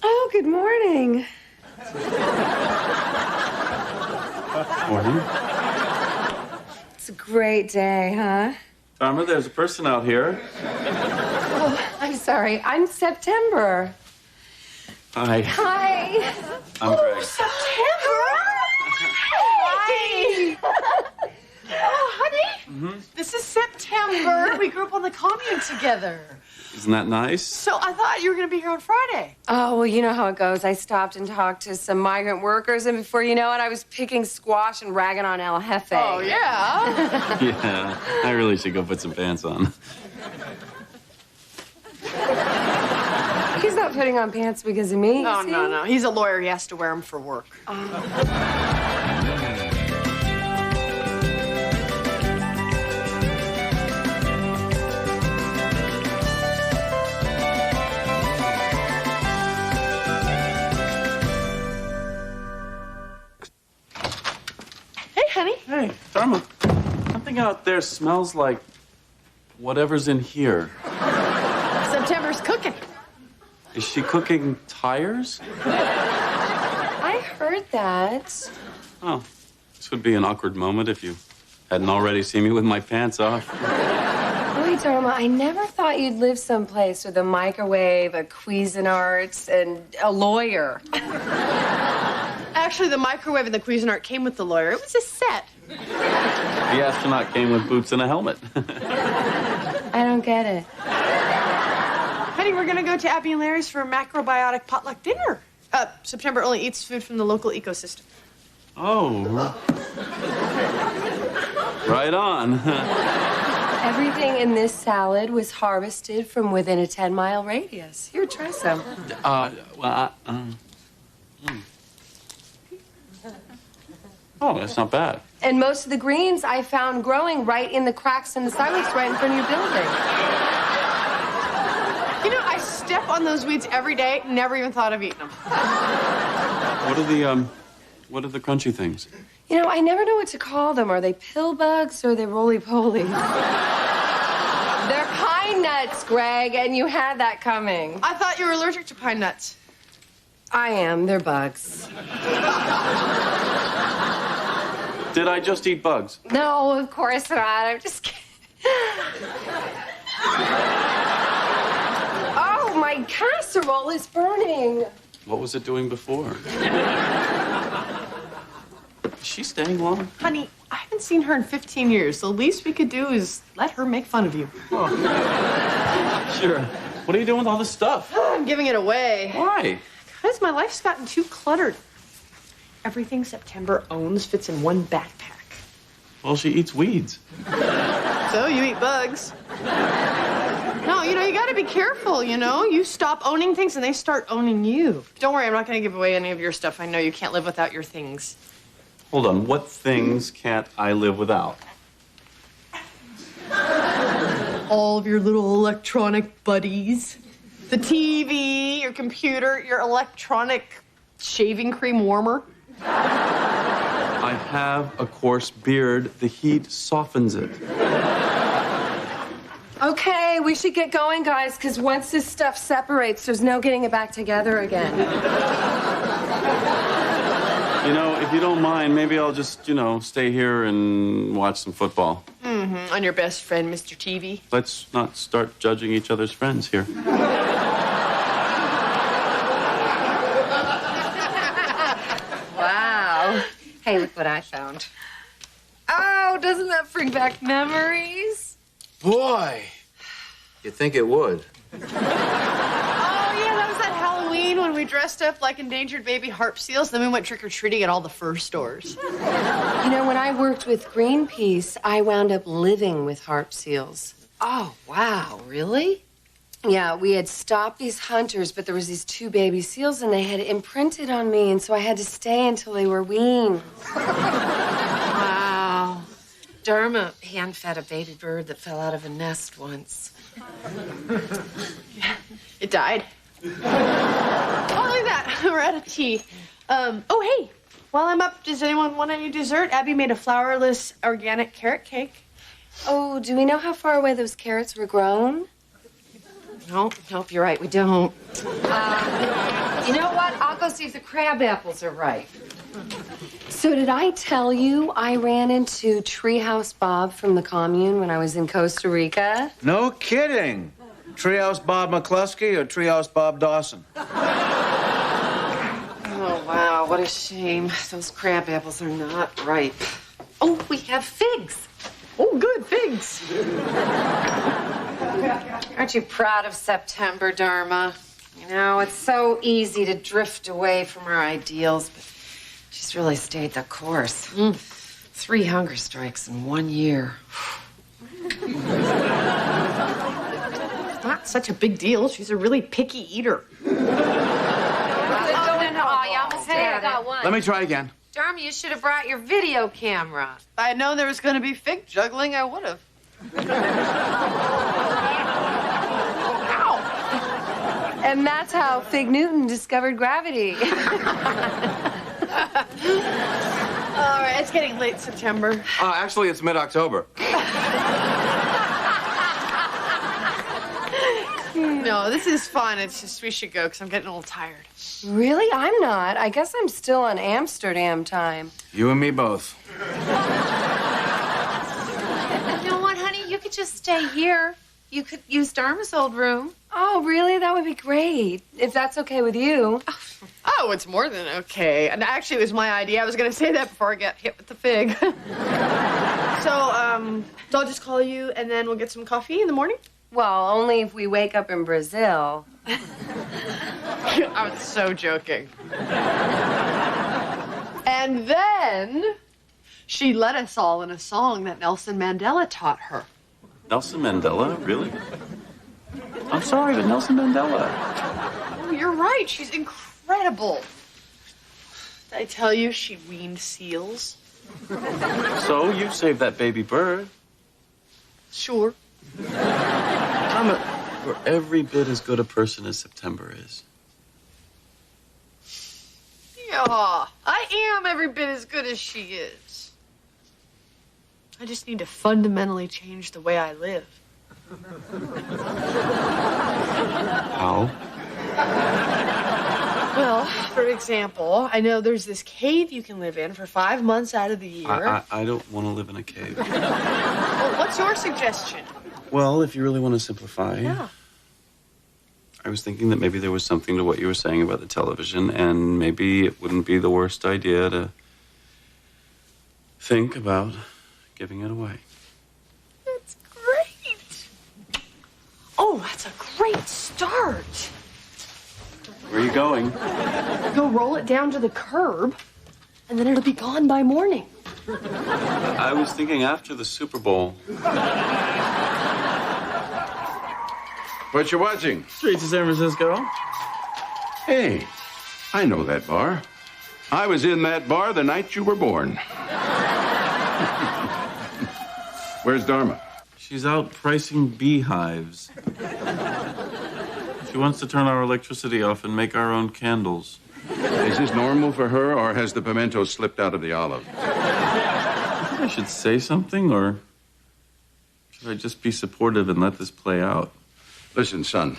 Oh, good morning. Morning. It's a great day, huh? Dharma, there's a person out here. Oh, I'm sorry. I'm September. Hi. Hi. I'm Greg. September? Hi. Oh, honey. This is September. We grew up on the commune together. Isn't that nice? So I thought you were going to be here on Friday. Oh, well, you know how it goes. I stopped and talked to some migrant workers, and before you know it, I was picking squash and ragging on El Jefe. Oh, yeah? Yeah, I really should go put some pants on. He's not not putting on pants because of me. Oh, see? no. He's a lawyer. He has to wear them for work. Hey, honey. Hey, Dharma. Something out there smells like whatever's in here. September's cooking. Is she cooking tires? I heard that. Oh, this would be an awkward moment if you hadn't already seen me with my pants off. Wait, Dharma, I never thought you'd live someplace with a microwave, a Cuisinart, and a lawyer. Actually, the microwave and the Cuisinart came with the lawyer. It was a set. The astronaut came with boots and a helmet. I don't get it. Honey, we're gonna go to Abby and Larry's for a macrobiotic potluck dinner. September only eats food from the local ecosystem. Oh. Right on. Everything in this salad was harvested from within a 10-mile radius. Here, try some. Oh, that's not bad. And most of the greens I found growing right in the cracks in the sidewalks right in front of your building. You know, I step on those weeds every day. Never even thought of eating them. What are the crunchy things? You know, I never know what to call them. Are they pill bugs or are they roly-poly? They're pine nuts, Greg, and you had that coming. I thought you were allergic to pine nuts. I am. They're bugs. Did I just eat bugs? No, of course not. I'm just kidding. Oh, my casserole is burning. What was it doing before? Is she staying long? Honey, I haven't seen her in 15 years. The least we could do is let her make fun of you. Sure. What are you doing with all this stuff? I'm giving it away. Why? Because my life's gotten too cluttered. Everything September owns fits in one backpack. Well, she eats weeds. So you eat bugs. No, you know, you gotta be careful, you know? You stop owning things and they start owning you. Don't worry, I'm not gonna give away any of your stuff. I know you can't live without your things. Hold on. What things can't I live without? All of your little electronic buddies. The TV, your computer, your electronic shaving cream warmer. I have a coarse beard. The heat softens it. Okay, we should get going, guys, because once this stuff separates, there's no getting it back together again. You know, if you don't mind, maybe I'll just, stay here and watch some football. Mm-hmm. On your best friend, Mr. TV. Let's not start judging each other's friends here. Wow. Hey, look what I found. Oh, doesn't that bring back memories? Boy, you'd think it would. Oh, yeah, that was that Halloween when we dressed up like endangered baby harp seals. Then we went trick-or-treating at all the fur stores. You know, when I worked with Greenpeace, I wound up living with harp seals. Oh, wow, really? Yeah, we had stopped these hunters, but there was these 2 baby seals, and they had imprinted on me, and so I had to stay until they were weaned. Wow. Dharma hand-fed a baby bird that fell out of a nest once. It died. Oh, look at that. We're out of tea. Oh, hey, while I'm up, does anyone want any dessert? Abby made a flourless organic carrot cake. Oh, do we know how far away those carrots were grown? Nope, you're right, we don't. You know what? I'll go see if the crab apples are ripe. So did I tell you I ran into Treehouse Bob from the commune when I was in Costa Rica? No kidding. Treehouse Bob McCluskey or Treehouse Bob Dawson? Oh, wow, what a shame. Those crab apples are not ripe. Oh, we have figs. Oh, good, figs. Aren't you proud of September, Dharma? You know, it's so easy to drift away from our ideals, but she's really stayed the course. 3 hunger strikes in 1 year. Not such a big deal. She's a really picky eater. got got it. one. Let me try again. Dharma, you should have brought your video camera. If I had known there was going to be fig juggling, I would have. And that's how Fig Newton discovered gravity. All right, it's getting late September. Actually, it's mid-October. No, this is fun. It's just we should go because I'm getting a little tired. Really? I'm not. I guess I'm still on Amsterdam time. You and me both. You know what, honey? You could just stay here. You could use Dharma's old room. Oh, really? That would be great. If that's okay with you. Oh, it's more than okay. And actually, it was my idea. I was going to say that before I get hit with the fig. So I'll just call you, and then we'll get some coffee in the morning? Well, only if we wake up in Brazil. I was so joking. And then she led us all in a song that Nelson Mandela taught her. Nelson Mandela? Really? I'm sorry, but Nelson Mandela. Oh, you're right. She's incredible. Did I tell you she weaned seals? So you saved that baby bird. Sure. You're every bit as good a person as September is. Yeah, I am every bit as good as she is. I just need to fundamentally change the way I live. How? Well, for example, I know there's this cave you can live in for 5 months out of the year. I don't want to live in a cave. Well, what's your suggestion? Well, if you really want to simplify, Yeah. I was thinking that maybe there was something to what you were saying about the television, and maybe it wouldn't be the worst idea to think about giving it away. That's great. Oh, that's a great start. Where are you going? Go roll it down to the curb, and then it'll be gone by morning. I was thinking after the Super Bowl. What you watching? Streets of San Francisco. Hey, I know that bar. I was in that bar the night you were born. Where's Dharma? She's out pricing beehives. She wants to turn our electricity off and make our own candles. Is this normal for her, or has the pimento slipped out of the olive? I should say something, or should I just be supportive and let this play out? Listen, son.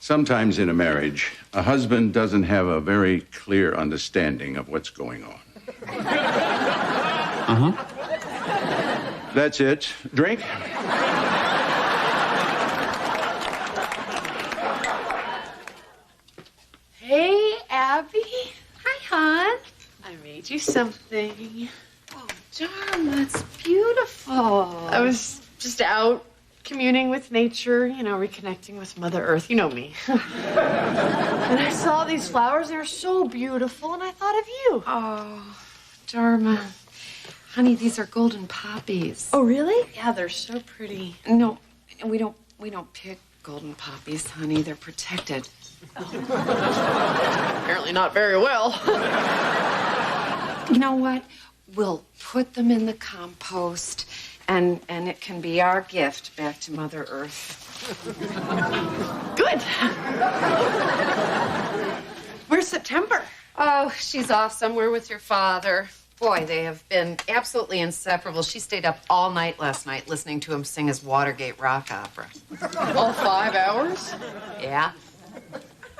Sometimes in a marriage, a husband doesn't have a very clear understanding of what's going on. Uh-huh. That's it. Drink? Hey, Abby. Hi, hon. I made you something. Oh, Dharma, it's beautiful. I was just out communing with nature, you know, reconnecting with Mother Earth. You know me. And I saw these flowers. They were so beautiful, and I thought of you. Oh, Dharma. Honey, these are golden poppies. Oh, really? Yeah, they're so pretty. No, we don't pick golden poppies, honey. They're protected. Apparently not very well. You know what? We'll put them in the compost, and it can be our gift back to Mother Earth. Good. Where's September? Oh, she's off somewhere with your father. Boy, they have been absolutely inseparable. She stayed up all night last night listening to him sing his Watergate rock opera. All 5 hours? Yeah.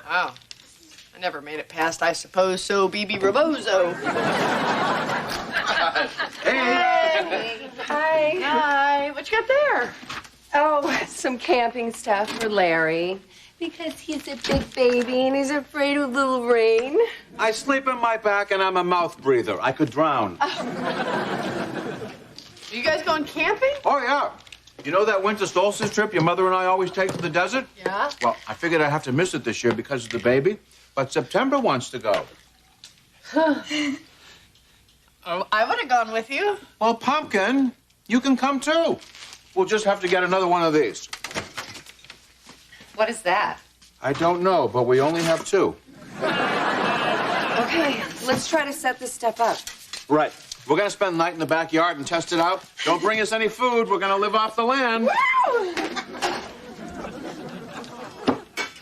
Wow. I never made it past I Suppose So, BB Rebozo. Hey. Hi. Hi. What you got there? Oh, some camping stuff for Larry. Because he's a big baby and he's afraid of little rain. I sleep on my back and I'm a mouth breather. I could drown. You guys going camping? Oh, yeah. You know that winter solstice trip your mother and I always take to the desert? Yeah. Well, I figured I'd have to miss it this year because of the baby, but September wants to go. Oh, I would have gone with you. Well, Pumpkin, you can come too. We'll just have to get another one of these. What is that? I don't know, but we only have 2. Okay, Let's try to set this stuff up. Right. We're going to spend the night in the backyard and test it out. Don't bring us any food. We're going to live off the land.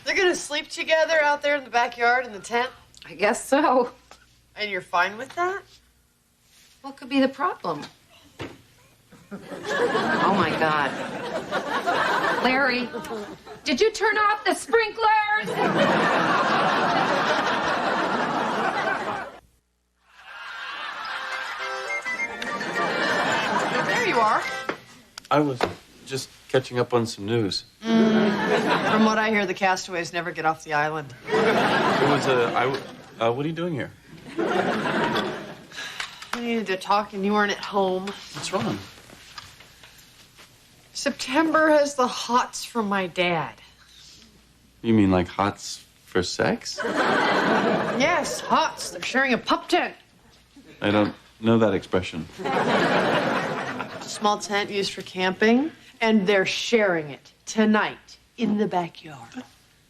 They're gonna sleep together out there in the backyard in the tent? I guess so. And you're fine with that? What could be the problem? Oh my God. Larry, did you turn off the sprinklers? There you are. I was just catching up on some news. From what I hear, the castaways never get off the island. It was what are you doing here? We needed to talk and you weren't at home. What's wrong? September has the hots from my dad. You mean like hots for sex? Yes, hots. They're sharing a pup tent. I don't know that expression. It's a small tent used for camping, and they're sharing it tonight in the backyard.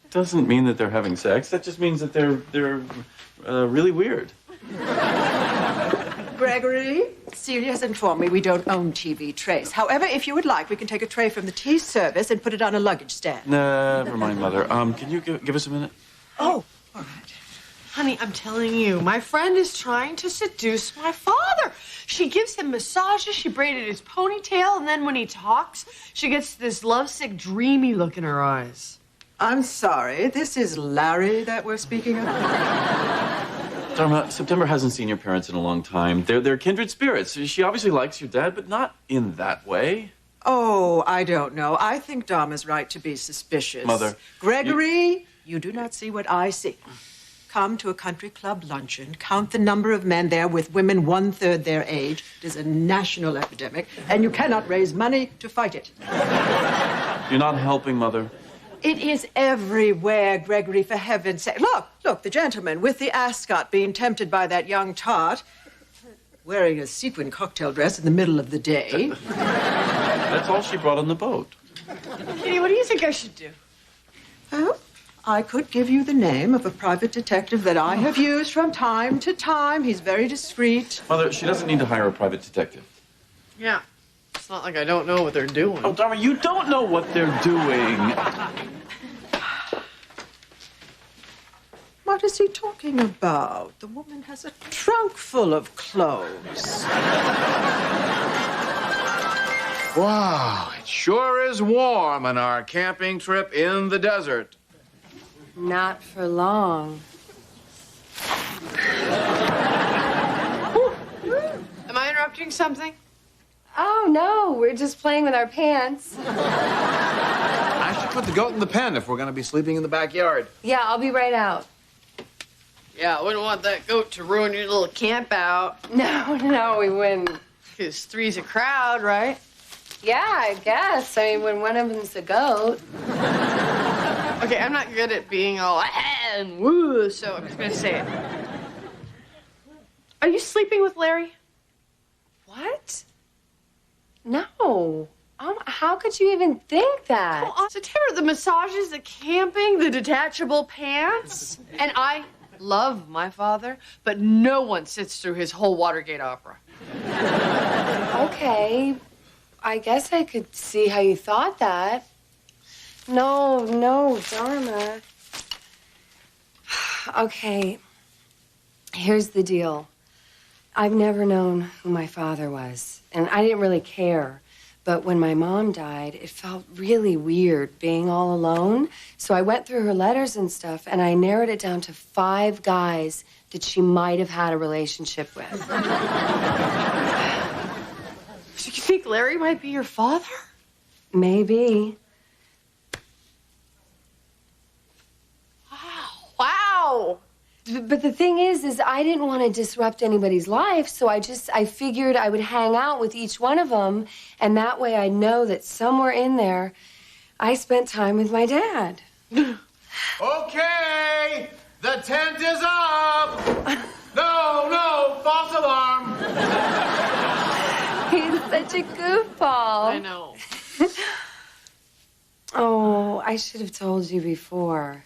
Doesn't mean that they're having sex. That just means that they're really weird. Gregory, Celia has informed me we don't own TV trays. However, if you would like, we can take a tray from the tea service and put it on a luggage stand. Never mind, Mother. Can you give us a minute? Oh, all right. Honey, I'm telling you, my friend is trying to seduce my father. She gives him massages, she braided his ponytail, and then when he talks, she gets this lovesick, dreamy look in her eyes. I'm sorry, this is Larry that we're speaking of? Dharma, September hasn't seen your parents in a long time. They're kindred spirits. She obviously likes your dad, but not in that way. Oh, I don't know. I think Dharma's right to be suspicious. Mother. Gregory, you do not see what I see. Come to a country club luncheon, count the number of men there with women 1/3 their age. It is a national epidemic, and you cannot raise money to fight it. You're not helping, Mother. It is everywhere, Gregory, for heaven's sake. Look, the gentleman with the ascot being tempted by that young tart, wearing a sequin cocktail dress in the middle of the day. That's all she brought on the boat. Kitty, what do you think I should do? Well, I could give you the name of a private detective that I have used from time to time. He's very discreet. Mother, she doesn't need to hire a private detective. Yeah. It's not like I don't know what they're doing. Oh, Dharma, you don't know what they're doing. What is he talking about? The woman has a trunk full of clothes. Wow, it sure is warm on our camping trip in the desert. Not for long. Am I interrupting something? Oh, no, we're just playing with our pants. I should put the goat in the pen if we're going to be sleeping in the backyard. Yeah, I'll be right out. Yeah, I wouldn't want that goat to ruin your little camp out. No, we wouldn't. Because three's a crowd, right? Yeah, I guess. I mean, when one of them's a goat. Okay, I'm not good at being all and woo, so I'm just gonna say it. Are you sleeping with Larry? What? No. How could you even think that? Come on, September, the massages, the camping, the detachable pants. And I love my father, but no one sits through his whole Watergate opera. Okay. I guess I could see how you thought that. No, Dharma. Okay. Here's the deal. I've never known who my father was, and I didn't really care. But when my mom died, it felt really weird being all alone. So I went through her letters and stuff, and I narrowed it down to 5 guys that she might have had a relationship with. So you think Larry might be your father? Maybe. Wow. But the thing is I didn't want to disrupt anybody's life, so I figured I would hang out with each one of them, and that way I'd know that somewhere in there I spent time with my dad. Okay, the tent is up. No, false alarm. He's such a goofball. I know. Oh, I should have told you before.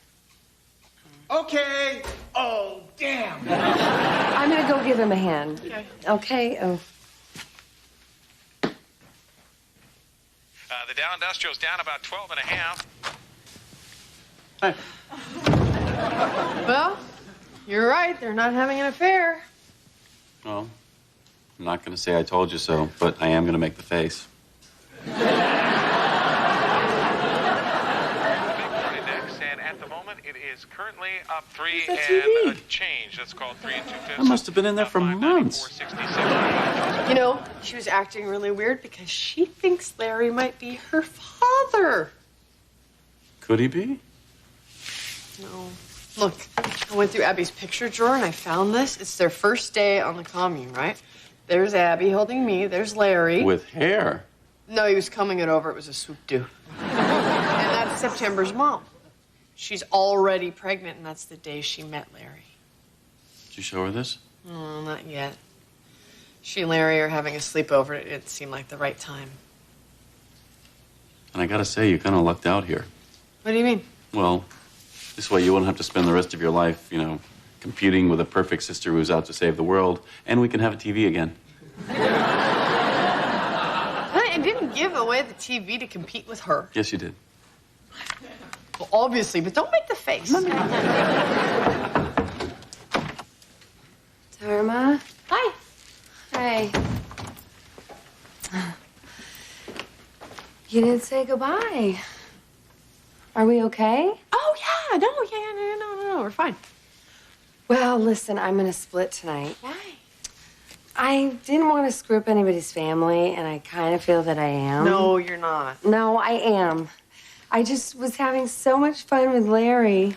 Okay. Oh, damn! I'm gonna go give him a hand. Okay. Okay? Oh. The Dow Industrial's down about 12 and a half. Well, you're right. They're not having an affair. Well, I'm not going to say I told you so, but I am going to make the face. And at the moment, it is currently up 3 and a change. That's called 3 2/5. I must have been in there for months. You know, she was acting really weird because she thinks Larry might be her father. Could he be? No. Look, I went through Abby's picture drawer and I found this. It's their first day on the commune, right? There's Abby holding me. There's Larry. With hair. No, he was combing it over. It was a swoop-doo. And that's September's mom. She's already pregnant, and that's the day she met Larry. Did you show her this? Oh, not yet. She and Larry are having a sleepover. It didn't seem like the right time. And I got to say, you kind of lucked out here. What do you mean? Well, this way you won't have to spend the rest of your life, competing with a perfect sister who's out to save the world, and we can have a TV again. I didn't give away the TV to compete with her. Yes, you did. Well, obviously, but don't make the face. Dharma? Hi. Hey. You didn't say goodbye. Are we okay? Oh, yeah. No, we're fine. Well, listen, I'm gonna split tonight. Why? I didn't want to screw up anybody's family, and I kind of feel that I am. No, you're not. No, I am. I just was having so much fun with Larry.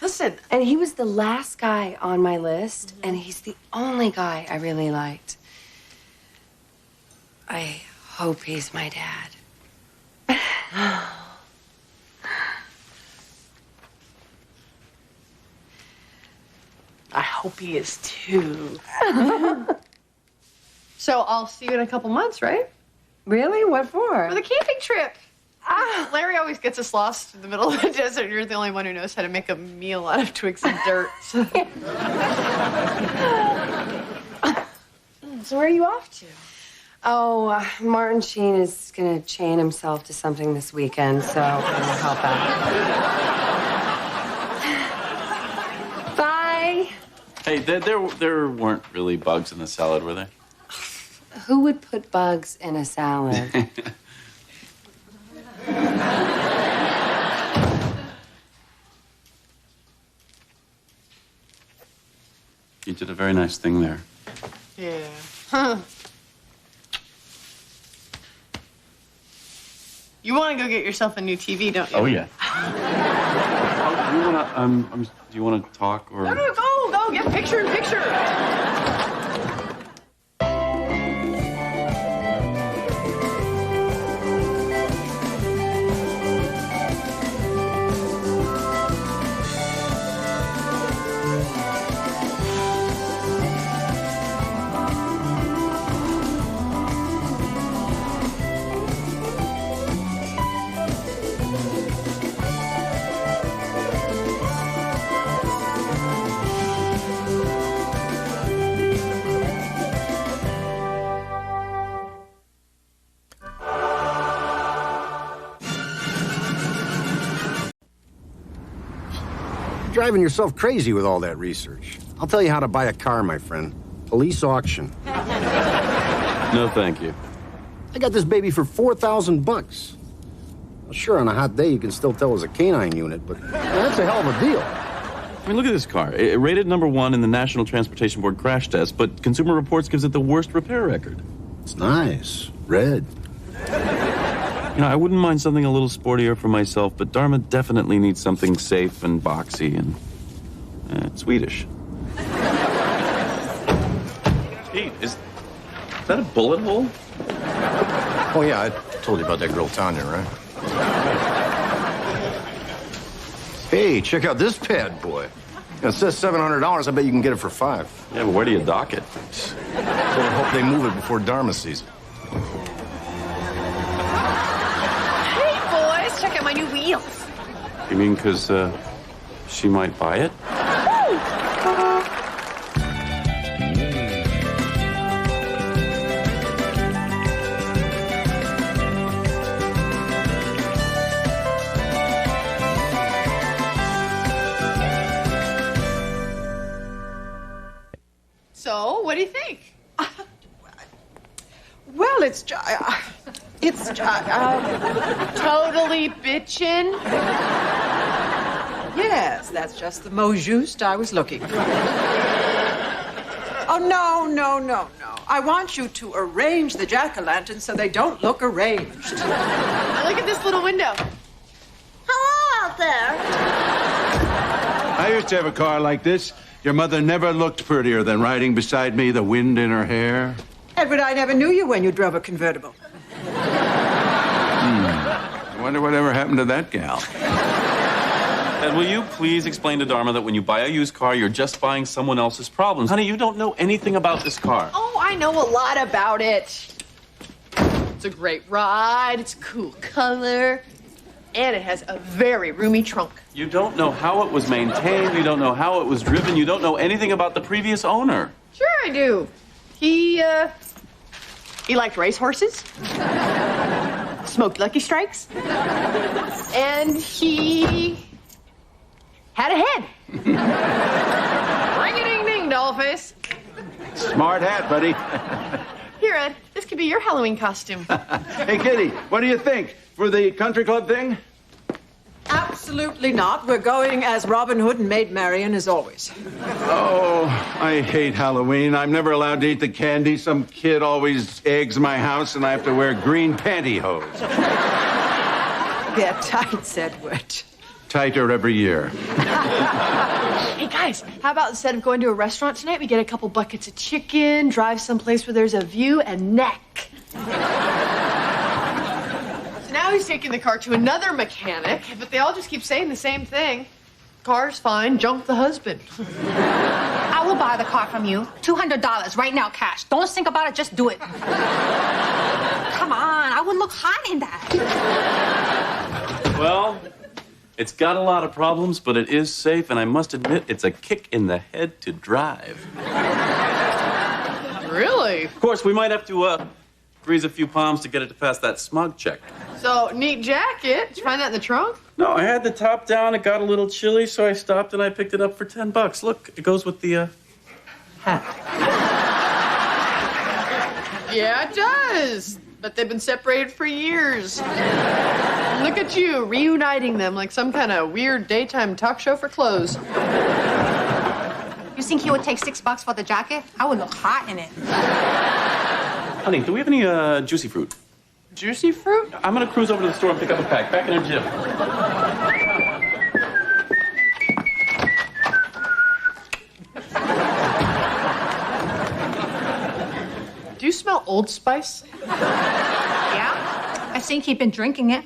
Listen. And he was the last guy on my list, and he's the only guy I really liked. I hope he's my dad. I hope he is too. So I'll see you in a couple months, right? Really? What for? For the camping trip. Larry always gets us lost in the middle of the desert. You're the only one who knows how to make a meal out of twigs and dirt. So where are you off to? Oh, Martin Sheen is going to chain himself to something this weekend, so I'll help out. Bye. Hey, there weren't really bugs in the salad, were there? Who would put bugs in a salad? You did a very nice thing there. Yeah. Huh. You want to go get yourself a new TV, don't you? Oh, yeah. Do you want to talk or? No, go, get picture in picture. Driving yourself crazy with all that research. I'll tell you how to buy a car, my friend. Police auction. No, thank you. I got this baby for $4,000. Well, sure, on a hot day, you can still tell it's a canine unit, but that's a hell of a deal. I mean, look at this car. It rated #1 in the National Transportation Board crash test, but Consumer Reports gives it the worst repair record. It's nice. Red. I wouldn't mind something a little sportier for myself, but Dharma definitely needs something safe and boxy and Swedish. Pete, is that a bullet hole? Oh, yeah, I told you about that girl Tanya, right? Hey, check out this bad boy. It says $700. I bet you can get it for $5. Yeah, but where do you dock it? Well, I hope they move it before Dharma sees it. Check out my new wheels. You mean because she might buy it? Oh, it's Totally bitchin'? Yes, that's just the mot juste I was looking for. Oh, no. I want you to arrange the jack-o'-lanterns so they don't look arranged. Now look at this little window. Hello out there. I used to have a car like this. Your mother never looked prettier than riding beside me, the wind in her hair. Edward, I never knew you when you drove a convertible. I wonder whatever happened to that gal. And will you please explain to Dharma that when you buy a used car, you're just buying someone else's problems? Honey, you don't know anything about this car. Oh, I know a lot about it. It's a great ride, it's a cool color, and it has a very roomy trunk. You don't know how it was maintained, you don't know how it was driven, you don't know anything about the previous owner. Sure I do. He liked racehorses, smoked Lucky Strikes, and he had a head. Ring-a-ding-ding, dollface. Smart hat, buddy. Here, Ed, this could be your Halloween costume. Hey, Kitty, what do you think? For the country club thing? Absolutely not. We're going as Robin Hood and Maid Marian as always. Oh, I hate Halloween. I'm never allowed to eat the candy. Some kid always eggs my house, and I have to wear green pantyhose. They're tights, Edward. Tighter every year. Hey, guys, how about instead of going to a restaurant tonight, we get a couple buckets of chicken, drive someplace where there's a view, and neck. So now he's taking the car to another mechanic, but they all just keep saying the same thing. Car's fine, junk the husband. I will buy the car from you. $200 right now, cash. Don't think about it, just do it. Come on, I would look hot in that. Well, it's got a lot of problems, but it is safe, and I must admit, it's a kick in the head to drive. Really? Of course, we might have to grease a few palms to get it to pass that smog check. So, neat jacket. Did you find that in the trunk? No, I had the top down. It got a little chilly, so I stopped and I picked it up for $10. Look, it goes with the hat. Yeah, it does. But they've been separated for years. Look at you, reuniting them like some kind of weird daytime talk show for clothes. You think he would take $6 for the jacket? I would look hot in it. Honey, do we have any juicy fruit? Juicy fruit? I'm gonna cruise over to the store and pick up a pack. Back in a gym. Do you smell Old Spice? Yeah? I think he'd been drinking it.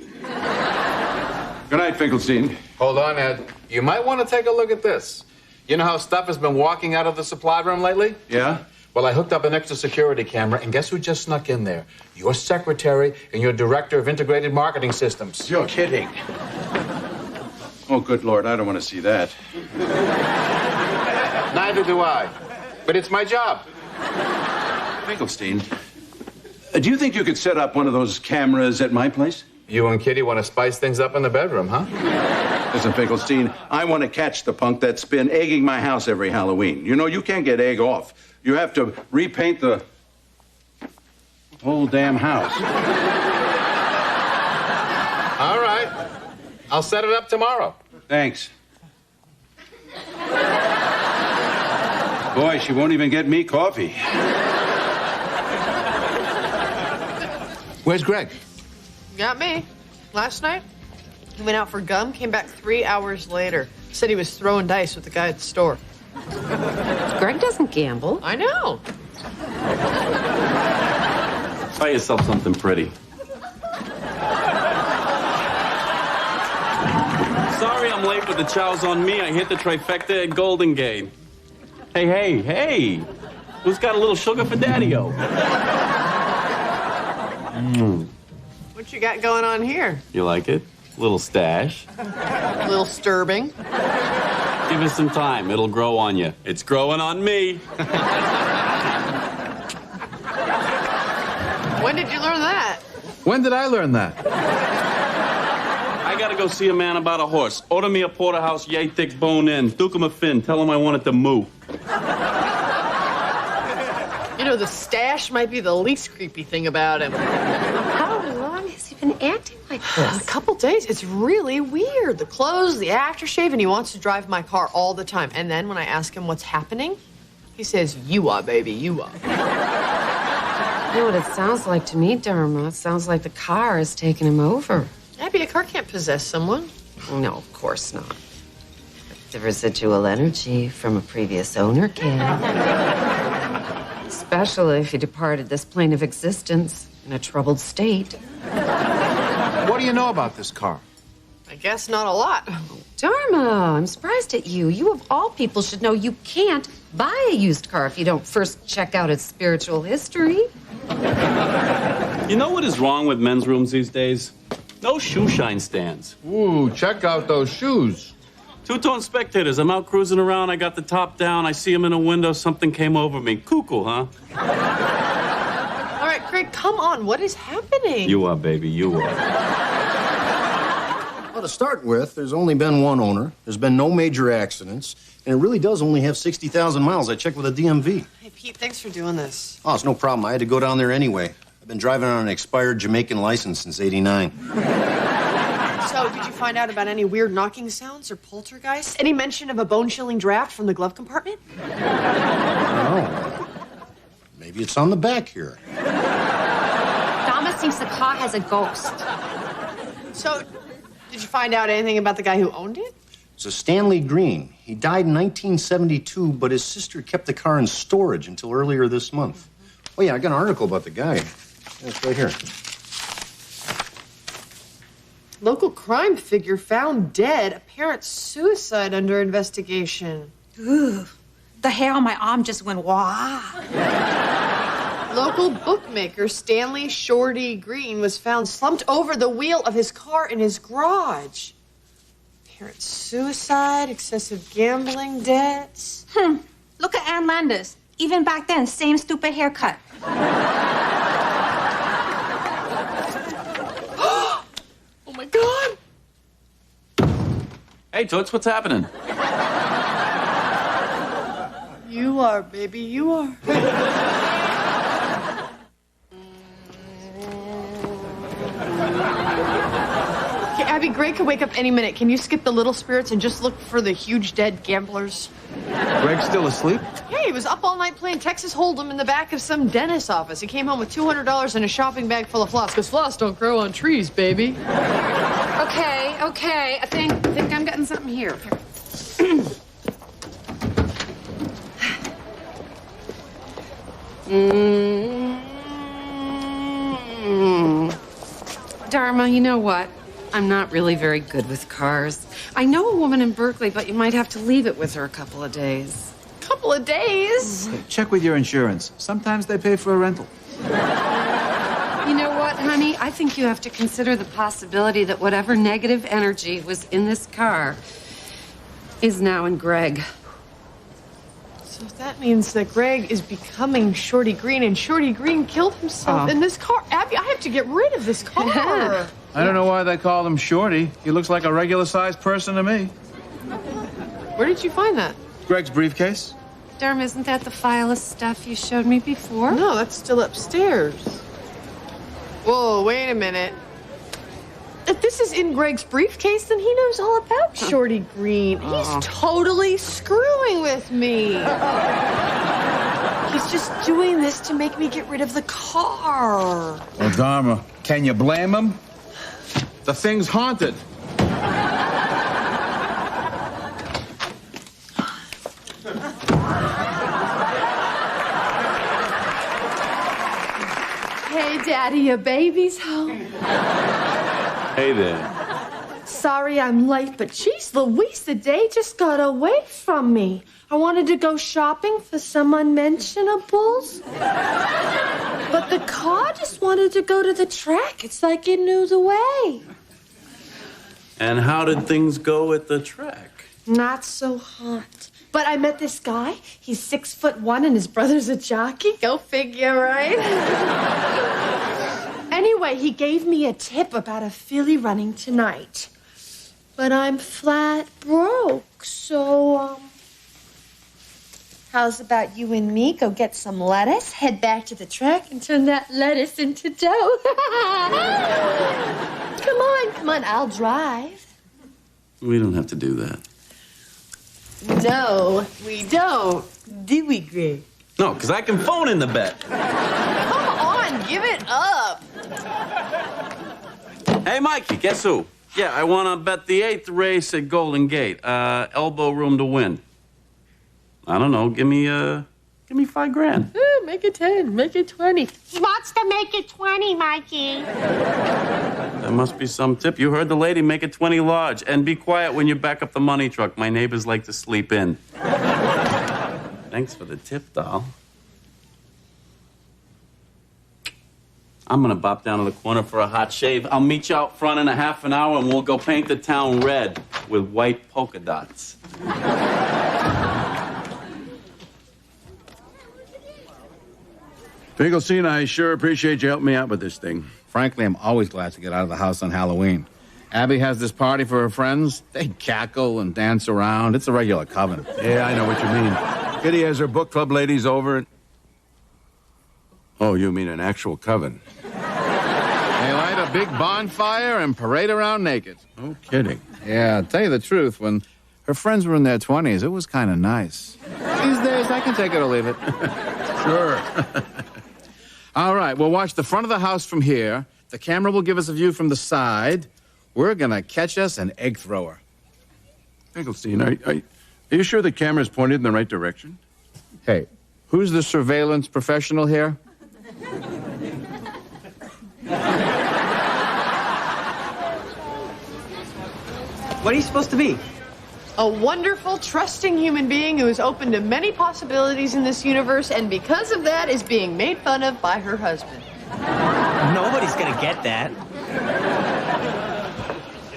Good night, Finkelstein. Hold on, Ed. You might want to take a look at this. You know how stuff has been walking out of the supply room lately? Yeah? Well, I hooked up an extra security camera, and guess who just snuck in there? Your secretary and your director of integrated marketing systems. You're kidding. Oh, good Lord, I don't want to see that. Neither do I. But it's my job. Finkelstein, do you think you could set up one of those cameras at my place? You and Kitty want to spice things up in the bedroom, huh? Listen, Finkelstein, I want to catch the punk that's been egging my house every Halloween. You know, you can't get egg off. You have to repaint the whole damn house. All right. I'll set it up tomorrow. Thanks. Boy, she won't even get me coffee. Where's Greg? Got me. Last night, he went out for gum, came back 3 hours later. Said he was throwing dice with the guy at the store. Greg doesn't gamble. I know. Buy yourself something pretty. Sorry I'm late, but the chow's on me. I hit the trifecta at Golden Gate. Hey. Who's got a little sugar for Daddy-O? What you got going on here? You like it? Little stash. A little disturbing. Give us some time. It'll grow on you. It's growing on me. When did you learn that? When did I learn that? I gotta go see a man about a horse. Order me a porterhouse, yay thick bone in. Duke him a fin. Tell him I want it to moo. You know, the stash might be the least creepy thing about him. How long has he been acting like this? A couple days. It's really weird. The clothes, the aftershave, and he wants to drive my car all the time. And then when I ask him what's happening, he says, "You are, baby, you are." You know what it sounds like to me, Dharma? It sounds like the car is taking him over. Abby, a car can't possess someone. No, of course not. But the residual energy from a previous owner can. Especially if he departed this plane of existence in a troubled state. What do you know about this car? I guess not a lot. Dharma, I'm surprised at you. You, of all people, should know you can't buy a used car if you don't first check out its spiritual history. You know what is wrong with men's rooms these days? No shoe shine stands. Ooh, check out those shoes. Two-tone spectators. I'm out cruising around. I got the top down. I see him in a window. Something came over me. Cuckoo, huh? All right, Greg, come on. What is happening? You are, baby. You are. Well, to start with, there's only been one owner. There's been no major accidents. And it really does only have 60,000 miles. I checked with the DMV. Hey, Pete, thanks for doing this. Oh, it's no problem. I had to go down there anyway. I've been driving on an expired Jamaican license since '89. So, did you find out about any weird knocking sounds or poltergeists? Any mention of a bone-chilling draft from the glove compartment? No. Maybe it's on the back here. Dharma thinks the car has a ghost. So, did you find out anything about the guy who owned it? It's a Stanley Green. He died in 1972, but his sister kept the car in storage until earlier this month. Oh, yeah, I got an article about the guy. It's right here. Local crime figure found dead. Apparent suicide under investigation. Ooh, the hair on my arm just went wah. Local bookmaker Stanley Shorty Green was found slumped over the wheel of his car in his garage. Apparent suicide, excessive gambling debts. Look at Ann Landis. Even back then, same stupid haircut. Oh my God! Hey, Toots, what's happening? You are, baby, you are. Okay, Abby, Greg could wake up any minute. Can you skip the little spirits and just look for the huge dead gamblers? Greg's still asleep? Yeah, he was up all night playing Texas Hold'em in the back of some dentist's office. He came home with $200 and a shopping bag full of floss, because floss don't grow on trees, baby. Okay. I think I'm getting something here. Dharma, you know what? I'm not really very good with cars. I know a woman in Berkeley, but you might have to leave it with her a couple of days. Couple of days? Check with your insurance. Sometimes they pay for a rental. You know what, honey? I think you have to consider the possibility that whatever negative energy was in this car is now in Greg. So that means that Greg is becoming Shorty Green, and Shorty Green killed himself in this car. Abby, I have to get rid of this car. I don't know why they call him Shorty. He looks like a regular-sized person to me. Where did you find that? Greg's briefcase. Dharma, isn't that the file of stuff you showed me before? No, that's still upstairs. Whoa, wait a minute. If this is in Greg's briefcase, then he knows all about Shorty Green. He's totally screwing with me. He's just doing this to make me get rid of the car. Well, Dharma, can you blame him? The thing's haunted. Hey, Daddy, your baby's home. Hey there. Sorry I'm late, but geez Louise, the day just got away from me. I wanted to go shopping for some unmentionables. But the car just wanted to go to the track. It's like it knew the way. And how did things go at the track? Not so hot. But I met this guy. He's 6'1" and his brother's a jockey. Go figure, right? Anyway, he gave me a tip about a filly running tonight. But I'm flat broke, so, How's about you and me go get some lettuce, head back to the truck, and turn that lettuce into dough? Come on, I'll drive. We don't have to do that. No, we don't. Do we, Greg? No, because I can phone in the bet. Come on, give it up. Hey, Mikey, guess who? Yeah, I want to bet the 8th race at Golden Gate. Elbow room to win. I don't know. Give me $5,000. Make it 10. Make it 20. He wants to make it 20, Mikey. There must be some tip. You heard the lady. Make it 20 large. And be quiet when you back up the money truck. My neighbors like to sleep in. Thanks for the tip, doll. I'm gonna bop down to the corner for a hot shave. I'll meet you out front in a half an hour and we'll go paint the town red with white polka dots. Finkelstein, I sure appreciate you helping me out with this thing. Frankly, I'm always glad to get out of the house on Halloween. Abby has this party for her friends. They cackle and dance around. It's a regular coven. Yeah, I know what you mean. Kitty has her book club ladies over. Oh, you mean an actual coven? They light a big bonfire and parade around naked. No kidding. Yeah, to tell you the truth, when her friends were in their 20s, it was kind of nice. These days, I can take it or leave it. Sure. All right, we'll watch the front of the house from here. The camera will give us a view from the side. We're going to catch us an egg thrower. Finkelstein, are you sure the camera's pointed in the right direction? Hey, who's the surveillance professional here? What are you supposed to be? A wonderful, trusting human being who is open to many possibilities in this universe and because of that is being made fun of by her husband. Nobody's gonna get that.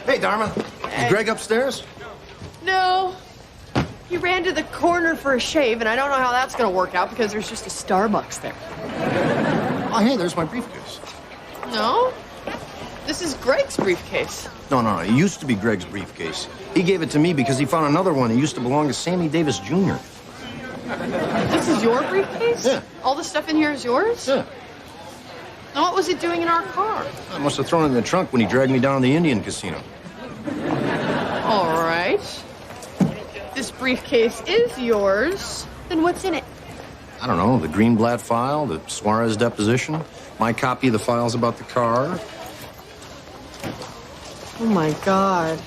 Hey, Dharma. Is Greg upstairs? No. He ran to the corner for a shave, and I don't know how that's going to work out because there's just a Starbucks there. Oh, hey, there's my briefcase. No? This is Greg's briefcase. No. It used to be Greg's briefcase. He gave it to me because he found another one that used to belong to Sammy Davis Jr. This is your briefcase? Yeah. All the stuff in here is yours? Yeah. Now, what was it doing in our car? I must have thrown it in the trunk when he dragged me down to the Indian casino. All right. This briefcase is yours. Then what's in it? I don't know, the Greenblatt file, the Suarez deposition, my copy of the files about the car. Oh, my God.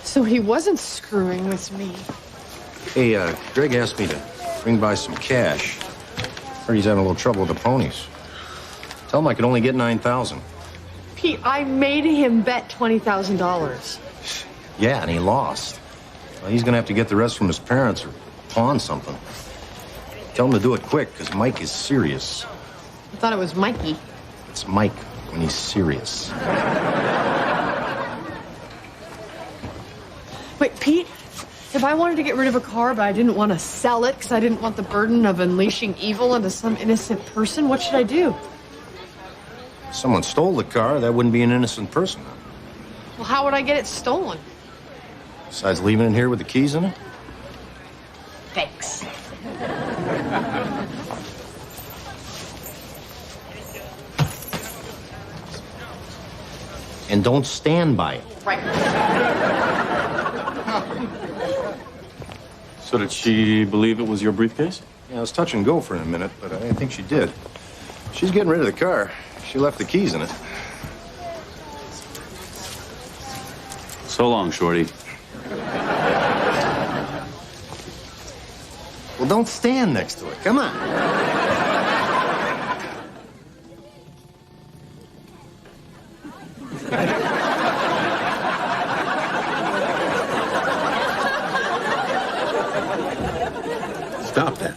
So he wasn't screwing with me. Hey, Greg asked me to bring by some cash. Heard he's having a little trouble with the ponies. Tell him I could only get $9,000. Pete, I made him bet $20,000. Yeah, and he lost. Well, he's gonna have to get the rest from his parents or pawn something. Tell him to do it quick, because Mike is serious. I thought it was Mikey. It's Mike when he's serious. Wait, Pete, if I wanted to get rid of a car, but I didn't want to sell it because I didn't want the burden of unleashing evil onto some innocent person, what should I do? If someone stole the car, that wouldn't be an innocent person. Well, how would I get it stolen? Besides leaving it here with the keys in it? Thanks. And don't stand by it. Right. So did she believe it was your briefcase? Yeah, I was touch and go for a minute, but I think she did. She's getting rid of the car. She left the keys in it. So long, Shorty. Well, don't stand next to it. Come on. Stop that.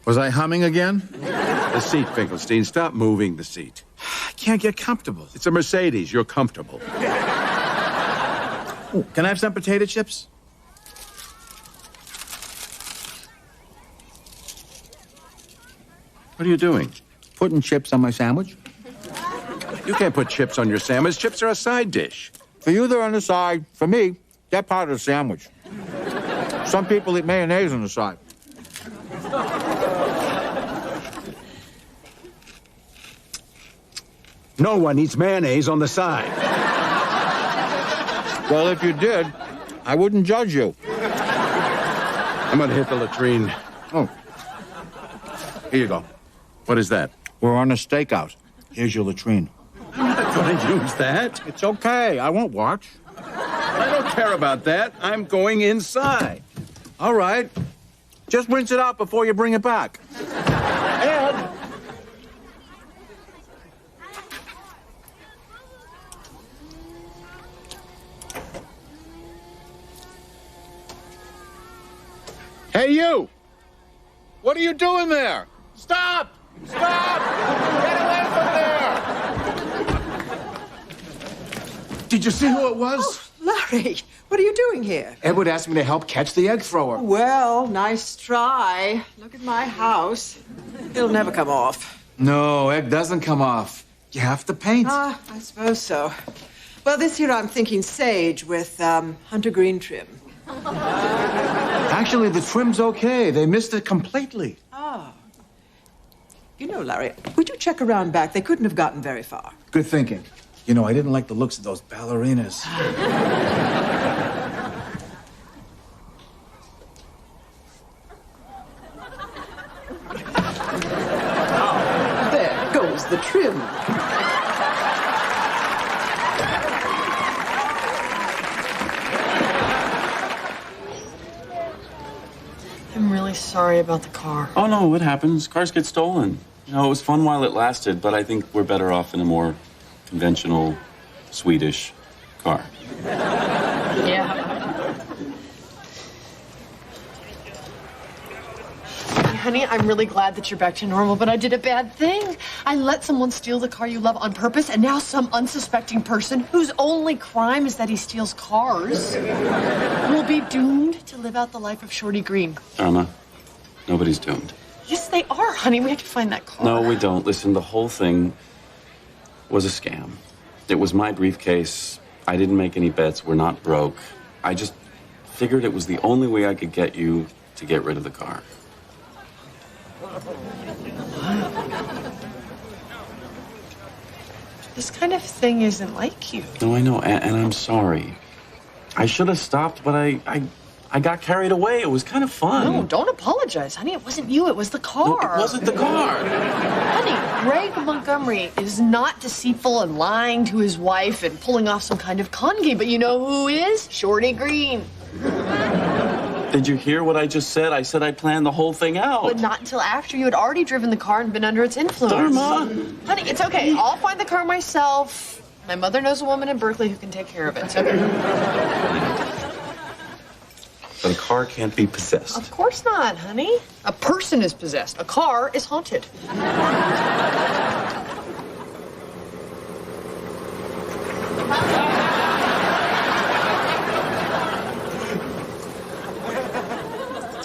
Was I humming again? The seat, Finkelstein. Stop moving the seat. I can't get comfortable. It's a Mercedes. You're comfortable. Ooh, can I have some potato chips? What are you doing? Putting chips on my sandwich. You can't put chips on your sandwich. Chips are a side dish. For you, they're on the side. For me, they're part of the sandwich. Some people eat mayonnaise on the side. No one eats mayonnaise on the side. Well, if you did, I wouldn't judge you. I'm gonna hit the latrine. Oh. Here you go. What is that? We're on a stakeout. Here's your latrine. I'm not gonna use that. It's okay. I won't watch. I don't care about that. I'm going inside. All right. Just rinse it out before you bring it back. Ed! Hey, you! What are you doing there? Stop! Stop! Get away from there! Did you see who it was? Oh, Larry, what are you doing here? Edward asked me to help catch the egg thrower. Well, nice try. Look at my house. It'll never come off. No, egg doesn't come off. You have to paint. Ah, I suppose so. Well, this year I'm thinking sage with hunter green trim. Actually, the trim's okay. They missed it completely. Ah. You know, Larry, would you check around back? They couldn't have gotten very far. Good thinking. You know, I didn't like the looks of those ballerinas. There goes the trim. I'm really sorry about the car. Oh, no, it happens. Cars get stolen. You know, it was fun while it lasted, but I think we're better off in a more conventional Swedish car. Yeah. Honey, I'm really glad that you're back to normal, but I did a bad thing. I let someone steal the car you love on purpose, and now some unsuspecting person whose only crime is that he steals cars will be doomed to live out the life of Shorty Green. Dharma, nobody's doomed. Yes, they are, honey. We have to find that car. No, we don't. Listen, the whole thing was a scam. It was my briefcase. I didn't make any bets. We're not broke. I just figured it was the only way I could get you to get rid of the car. This kind of thing isn't like you. No, I know, and I'm sorry. I should have stopped, but I got carried away. It was kind of fun. No, don't apologize, honey. It wasn't you. It was the car. No, it wasn't the car. Honey, Greg Montgomery is not deceitful and lying to his wife and pulling off some kind of con game, but you know who is? Shorty Green. Did you hear what I just said? I said I planned the whole thing out. But not until after you had already driven the car and been under its influence. Dharma! Honey, it's okay. I'll find the car myself. My mother knows a woman in Berkeley who can take care of it. So. But a car can't be possessed. Of course not, honey. A person is possessed. A car is haunted.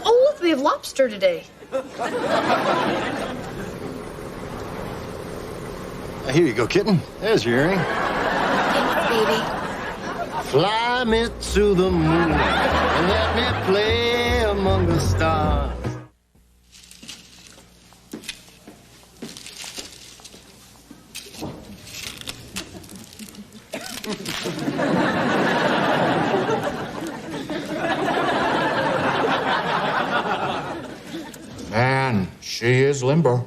Oh, look, they have lobster today. Here you go, kitten. There's your earring. Thanks, baby. Fly me to the moon and let me play among the stars. Man, she is limber.